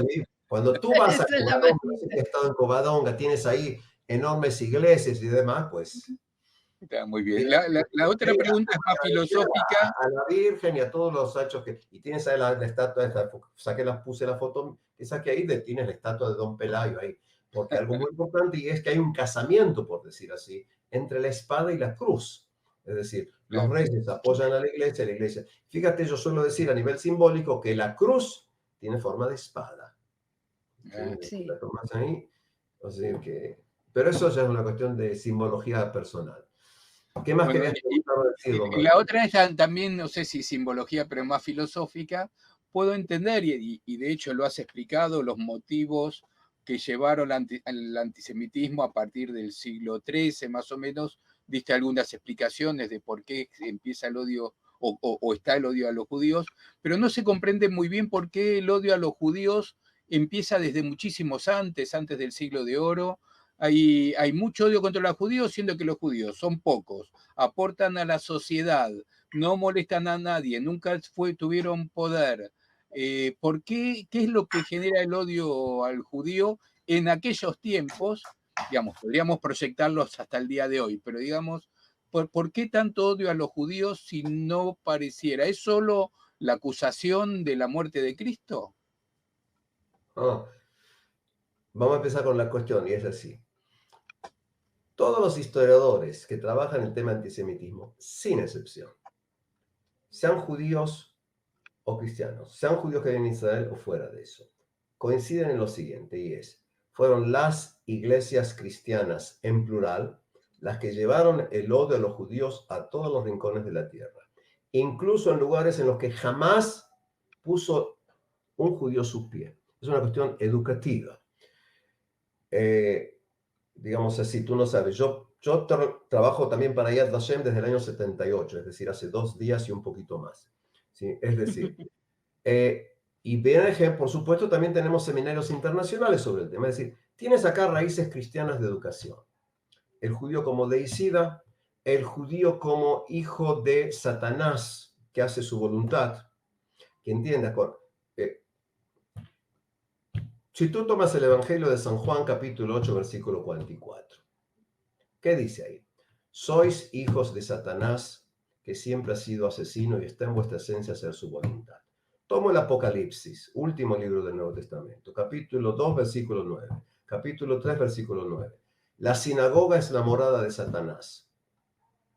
C: cuando tú vas a
B: Esa es la
C: Covadonga,
B: más
C: no sé si has estado en Covadonga, tienes ahí enormes iglesias y demás, pues...
A: Está muy bien. La otra pregunta es más filosófica.
C: A la Virgen y a todos los hechos que... Y tienes ahí la estatua, puse la foto que saqué ahí, tienes la estatua de Don Pelayo ahí. Porque algo muy importante y es que hay un casamiento, por decir así, entre la espada y la cruz. Es decir, los reyes apoyan a la iglesia. Fíjate, yo suelo decir a nivel simbólico que la cruz tiene forma de espada. ¿Sí? La tomas ahí. O sea que... Pero eso ya es una cuestión de simbología personal. ¿Qué más querías decir,
A: la otra es también, no sé si simbología, pero más filosófica. Puedo entender, y de hecho lo has explicado, los motivos que llevaron al antisemitismo a partir del siglo XIII, más o menos. Diste algunas explicaciones de por qué empieza el odio o está el odio a los judíos, pero no se comprende muy bien por qué el odio a los judíos empieza desde muchísimos antes del siglo de oro. Hay mucho odio contra los judíos, siendo que los judíos son pocos, aportan a la sociedad, no molestan a nadie, nunca tuvieron poder. ¿Por qué? ¿Qué es lo que genera el odio al judío en aquellos tiempos? Digamos, podríamos proyectarlos hasta el día de hoy, pero digamos, ¿por qué tanto odio a los judíos si no pareciera? ¿Es solo la acusación de la muerte de Cristo?
C: Vamos a empezar con la cuestión, y es así. Todos los historiadores que trabajan el tema antisemitismo, sin excepción, sean judíos o cristianos, sean judíos que viven en Israel o fuera de eso, coinciden en lo siguiente, y fueron las iglesias cristianas en plural las que llevaron el odio a los judíos a todos los rincones de la tierra, incluso en lugares en los que jamás puso un judío su pie. Es una cuestión educativa. Digamos así, tú no sabes, yo trabajo también para Yad Vashem desde el año 78, es decir, hace 2 días y un poquito más. ¿Sí? Es decir, y BNG, por supuesto, también tenemos seminarios internacionales sobre el tema. Es decir, tienes acá raíces cristianas de educación. El judío como deicida, el judío como hijo de Satanás, que hace su voluntad, que entiendas. Si tú tomas el Evangelio de San Juan, capítulo 8, versículo 44, ¿qué dice ahí? Sois hijos de Satanás, que siempre ha sido asesino y está en vuestra esencia hacer su voluntad. Tomo el Apocalipsis, último libro del Nuevo Testamento, capítulo 2, versículo 9, capítulo 3, versículo 9. La sinagoga es la morada de Satanás.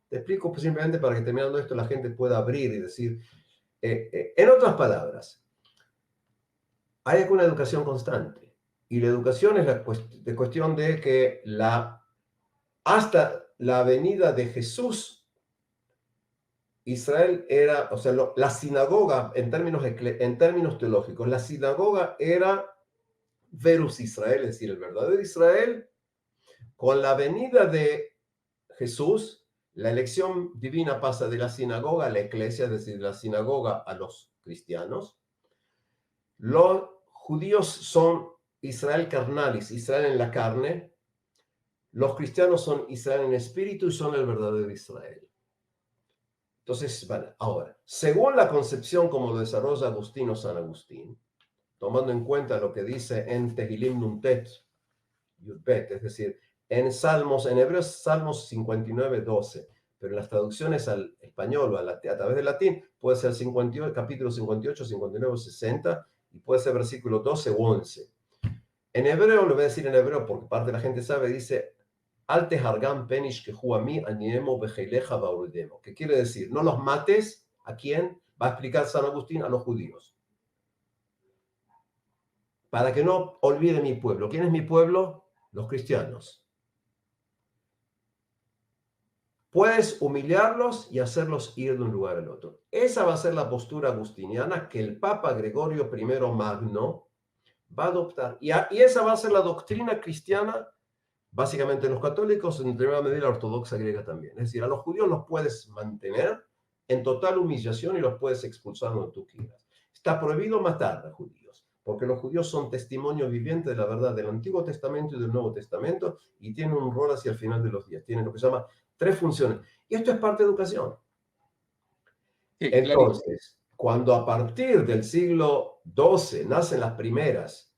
C: Te explico simplemente para que terminando esto la gente pueda abrir y decir, en otras palabras, hay una educación constante. Y la educación es la cuestión de que hasta la venida de Jesús, Israel era, o sea, la sinagoga, en términos teológicos, la sinagoga era Verus Israel, es decir, el verdadero Israel. Con la venida de Jesús, la elección divina pasa de la sinagoga a la iglesia, es decir, de la sinagoga a los cristianos. Los judíos son Israel carnalis, Israel en la carne. Los cristianos son Israel en espíritu y son el verdadero Israel. Entonces, vale, ahora, según la concepción como lo desarrolla Agustín o San Agustín, tomando en cuenta lo que dice en Tehilim Nuntet, Yudbet, es decir, en Salmos, en hebreo es Salmos 59, 12, pero en las traducciones al español o a través del latín puede ser capítulo 58, 59, 60 y puede ser versículo 12 o 11. En hebreo, lo voy a decir en hebreo porque parte de la gente sabe, dice Al tehargam penish que juami aniemo bejeileja baurudemo. ¿Qué quiere decir? No los mates. ¿A quién? Va a explicar San Agustín a los judíos. Para que no olvide mi pueblo. ¿Quién es mi pueblo? Los cristianos. Puedes humillarlos y hacerlos ir de un lugar al otro. Esa va a ser la postura agustiniana que el Papa Gregorio I Magno va a adoptar. Y esa va a ser la doctrina cristiana, básicamente los católicos, en determinada medida la ortodoxa griega también. Es decir, a los judíos los puedes mantener en total humillación y los puedes expulsar donde tú quieras. Está prohibido matar a judíos, porque los judíos son testimonio viviente de la verdad del Antiguo Testamento y del Nuevo Testamento y tienen un rol hacia el final de los días. Tienen lo que se llama 3 funciones. Y esto es parte de educación. Entonces, cuando a partir del siglo XII nacen las primeras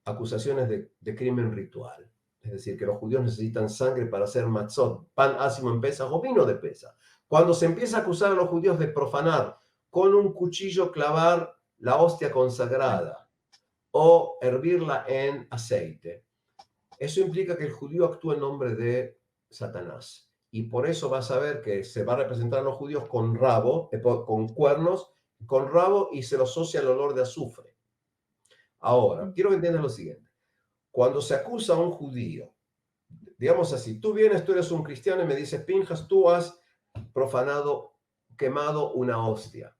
C: acusaciones de crimen ritual, es decir, que los judíos necesitan sangre para hacer matzot, pan ácimo en Pesaj o vino de Pesaj. Cuando se empieza a acusar a los judíos de profanar con un cuchillo, clavar la hostia consagrada o hervirla en aceite, eso implica que el judío actúa en nombre de Satanás. Y por eso vas a ver que se va a representar a los judíos con rabo, con cuernos, con rabo y se lo asocia al olor de azufre. Ahora, quiero que entiendas lo siguiente. Cuando se acusa a un judío, digamos así, tú vienes, tú eres un cristiano y me dices, Pinjas, tú has profanado, quemado una hostia.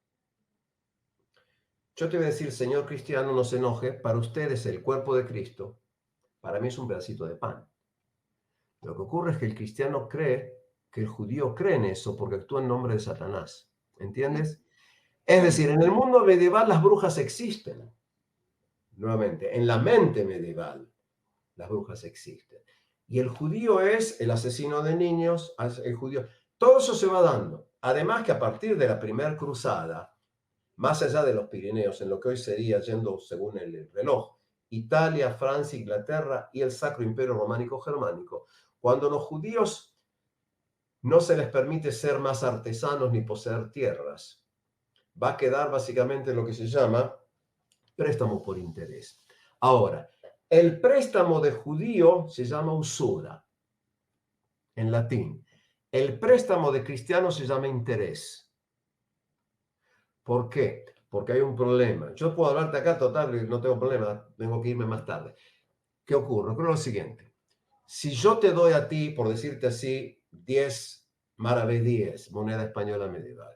C: Yo te voy a decir, señor cristiano, no se enoje, para ustedes el cuerpo de Cristo, para mí es un pedacito de pan. Lo que ocurre es que el cristiano cree que el judío cree en eso porque actúa en nombre de Satanás. ¿Entiendes? Es decir, en el mundo medieval las brujas existen. Nuevamente, en la mente medieval las brujas existen. Y el judío es el asesino de niños, el judío. Todo eso se va dando. Además que a partir de la primera cruzada, más allá de los Pirineos, en lo que hoy sería, yendo según el reloj, Italia, Francia, Inglaterra y el Sacro Imperio Románico Germánico, cuando los judíos no se les permite ser más artesanos ni poseer tierras, va a quedar básicamente lo que se llama préstamo por interés. Ahora, el préstamo de judío se llama usura, en latín. El préstamo de cristiano se llama interés. ¿Por qué? Porque hay un problema. Yo puedo hablarte acá, total, no tengo problema, tengo que irme más tarde. ¿Qué ocurre? Ocurre lo siguiente. Si yo te doy a ti, por decirte así, 10 maravedíes, moneda española medieval.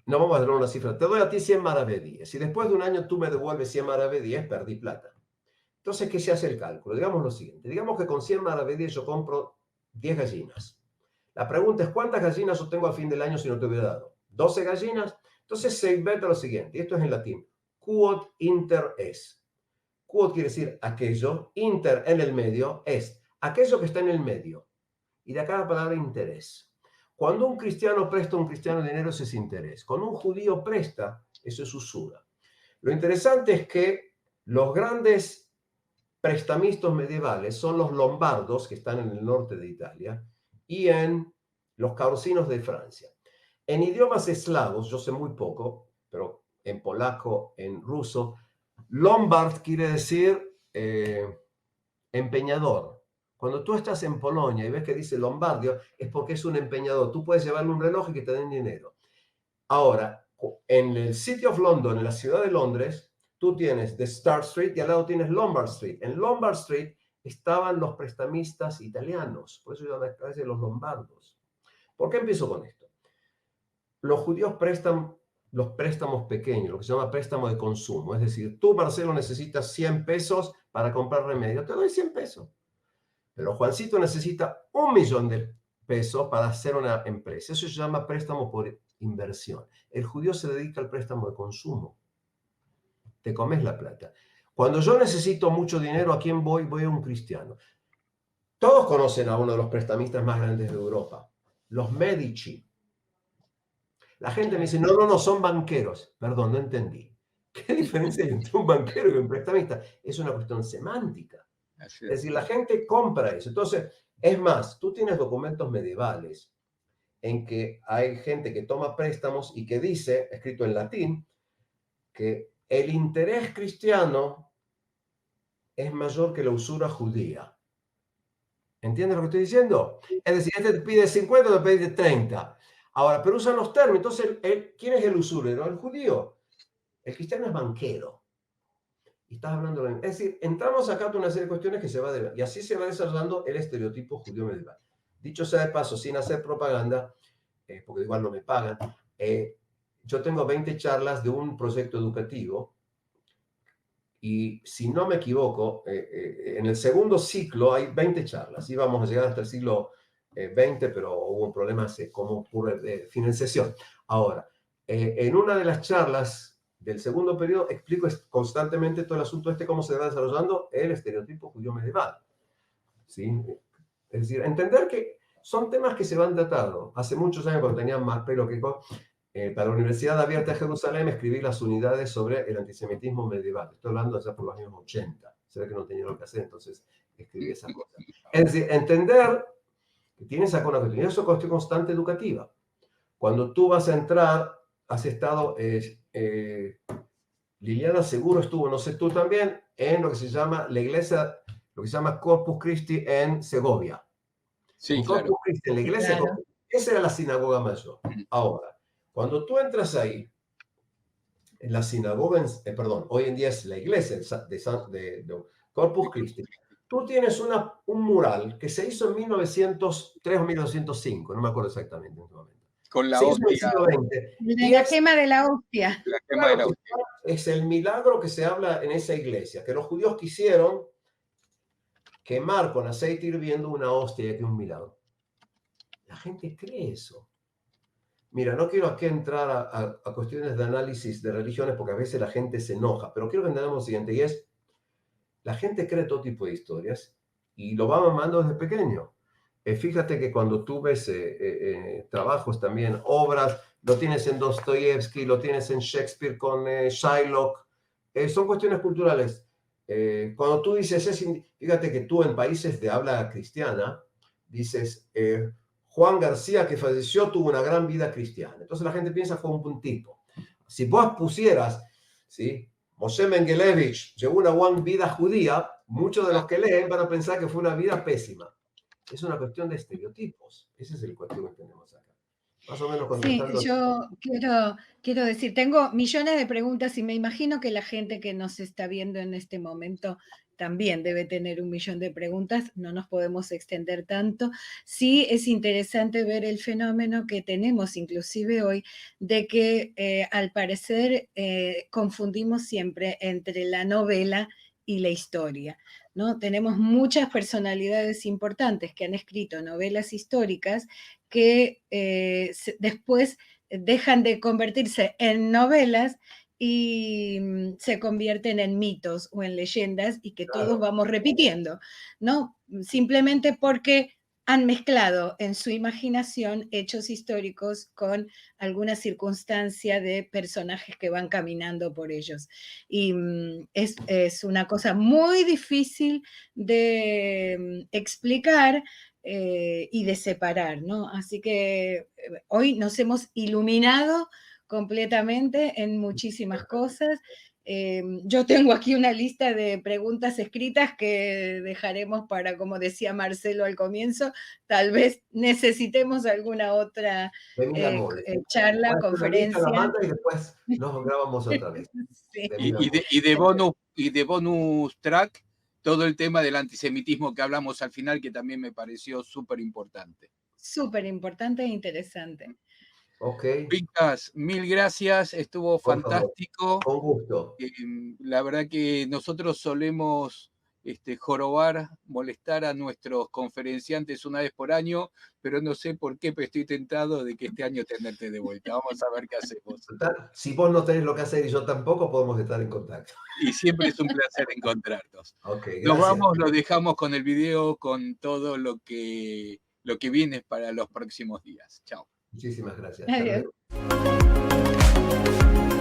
C: No vamos a dar una cifra. Te doy a ti 100 maravedíes. Si después de un año tú me devuelves 100 maravedíes, perdí plata. Entonces, ¿qué se hace el cálculo? Digamos lo siguiente. Digamos que con 100 maravedíes yo compro 10 gallinas. La pregunta es, ¿cuántas gallinas yo tengo a fin del año si no te hubiera dado? ¿12 gallinas? Entonces se inventa lo siguiente. Y esto es en latín. Quod inter es. Quod quiere decir aquello. Inter en el medio es aquello que está en el medio. Y de acá la palabra interés. Cuando un cristiano presta a un cristiano dinero, eso es interés. Cuando un judío presta, eso es usura. Lo interesante es que los grandes prestamistas medievales son los lombardos, que están en el norte de Italia, y en los caursinos de Francia. En idiomas eslavos, yo sé muy poco, pero en polaco, en ruso. Lombard quiere decir empeñador. Cuando tú estás en Polonia y ves que dice Lombardio, es porque es un empeñador. Tú puedes llevarle un reloj y que te den dinero. Ahora, en el City of London, en la ciudad de Londres, tú tienes The Star Street y al lado tienes Lombard Street. En Lombard Street estaban los prestamistas italianos, por eso llaman a veces los lombardos. ¿Por qué empiezo con esto? Los judíos prestan los préstamos pequeños, lo que se llama préstamo de consumo. Es decir, tú, Marcelo, necesitas 100 pesos para comprar remedio. Te doy 100 pesos. Pero Juancito necesita 1.000.000 de pesos para hacer una empresa. Eso se llama préstamo por inversión. El judío se dedica al préstamo de consumo. Te comes la plata. Cuando yo necesito mucho dinero, ¿a quién voy? Voy a un cristiano. Todos conocen a uno de los prestamistas más grandes de Europa, los Medici. La gente me dice, no, son banqueros. Perdón, no entendí. ¿Qué diferencia hay entre un banquero y un prestamista? Es una cuestión semántica. Es decir, la gente compra eso. Entonces, es más, tú tienes documentos medievales en que hay gente que toma préstamos y que dice, escrito en latín, que el interés cristiano es mayor que la usura judía. ¿Entiendes lo que estoy diciendo? Es decir, este te pide 50, te pide 30. Ahora, pero usan los términos. Entonces, ¿quién es el usurero? El judío. El cristiano es banquero. Y estás hablando de... Es decir, entramos acá a una serie de cuestiones que se va de... Y así se va desarrollando el estereotipo judío medieval. Dicho sea de paso, sin hacer propaganda, porque igual no me pagan, yo tengo 20 charlas de un proyecto educativo y si no me equivoco, en el segundo ciclo hay 20 charlas. Íbamos a llegar hasta el siglo XX, pero hubo un problema como ocurre de financiación. Ahora, en una de las charlas del segundo periodo explico constantemente todo el asunto cómo se va desarrollando el estereotipo judío medieval. ¿Sí? Es decir, entender que son temas que se van tratando. Hace muchos años, cuando tenía más pelo que para la Universidad Abierta de Jerusalén escribí las unidades sobre el antisemitismo medieval. Estoy hablando allá por los años 80. Se ve que no tenía lo que hacer, entonces escribí esa cosa. Es decir, entender que tienes acá una cuestión. Eso es cuestión constante educativa. Cuando tú vas a entrar, has estado... Liliana seguro estuvo, no sé tú también, en lo que se llama la iglesia, lo que se llama Corpus Christi en Segovia.
A: Sí,
C: en
A: claro.
C: Corpus Christi, en la iglesia,
B: Claro.
C: esa era la sinagoga mayor. Ahora, cuando tú entras ahí, en la sinagoga, perdón, hoy en día es la iglesia de Corpus Christi, tú tienes un mural que se hizo en 1903 o 1905, no me acuerdo exactamente en este momento.
A: Con la
C: Se hizo en el
A: hostia,
C: siglo XX.
B: De la quema de la hostia.
A: la quema de la hostia.
C: Es el milagro que se habla en esa iglesia, que los judíos quisieron quemar con aceite hirviendo una hostia, que es un milagro. La gente cree eso. Mira, no quiero aquí entrar a cuestiones de análisis de religiones porque a veces la gente se enoja, pero quiero que entendamos lo siguiente, y es, la gente cree todo tipo de historias y lo va mamando desde pequeño. Fíjate que cuando tú ves trabajos también, obras, lo tienes en Dostoyevsky, lo tienes en Shakespeare con Shylock, son cuestiones culturales. Cuando tú dices, fíjate que tú en países de habla cristiana, dices, Juan García que falleció tuvo una gran vida cristiana. Entonces la gente piensa fue un tipo. Si vos pusieras, ¿sí? Moshe Mengelevich llevó una buena vida judía, muchos de los que leen van a pensar que fue una vida pésima. Es una cuestión de estereotipos. Ese es el cuestión que tenemos acá. Más o menos contestando.
B: Sí, yo quiero decir, tengo millones de preguntas y me imagino que la gente que nos está viendo en este momento también debe tener 1.000.000 de preguntas, no nos podemos extender tanto. Sí es interesante ver el fenómeno que tenemos inclusive hoy de que al parecer confundimos siempre entre la novela y la historia, ¿no? Tenemos muchas personalidades importantes que han escrito novelas históricas que después dejan de convertirse en novelas y se convierten en mitos o en leyendas y que
C: Claro.
B: todos vamos repitiendo, ¿no? Simplemente porque han mezclado en su imaginación hechos históricos con alguna circunstancia de personajes que van caminando por ellos. Y es una cosa muy difícil de explicar y de separar, ¿no? Así que hoy nos hemos iluminado completamente en muchísimas cosas. Yo tengo aquí una lista de preguntas escritas que dejaremos para, como decía Marcelo al comienzo, tal vez necesitemos alguna otra
C: De mil amores.
B: charla,
C: Puedes hacer una lista, la
B: conferencia.
C: manda y después nos grabamos otra vez.
B: Sí.
C: De mil amores.
A: Y de bonus track, todo el tema del antisemitismo que hablamos al final, que también me pareció súper importante.
B: Súper importante e interesante.
C: Ok.
A: Pincas, mil gracias, estuvo
C: Por favor.
A: fantástico.
C: Con gusto.
A: La verdad que nosotros solemos jorobar, molestar a nuestros conferenciantes una vez por año, pero no sé por qué, pero estoy tentado de que este año tenerte de vuelta. Vamos a ver qué hacemos.
C: Si vos no tenés lo que hacer y yo tampoco, podemos estar en contacto.
A: Y siempre es un placer encontrarnos.
C: Ok, gracias.
A: Nos vamos, lo dejamos con el video, con todo lo que viene para los próximos días. Chao.
C: Muchísimas gracias.
B: Adiós.
C: Hasta luego.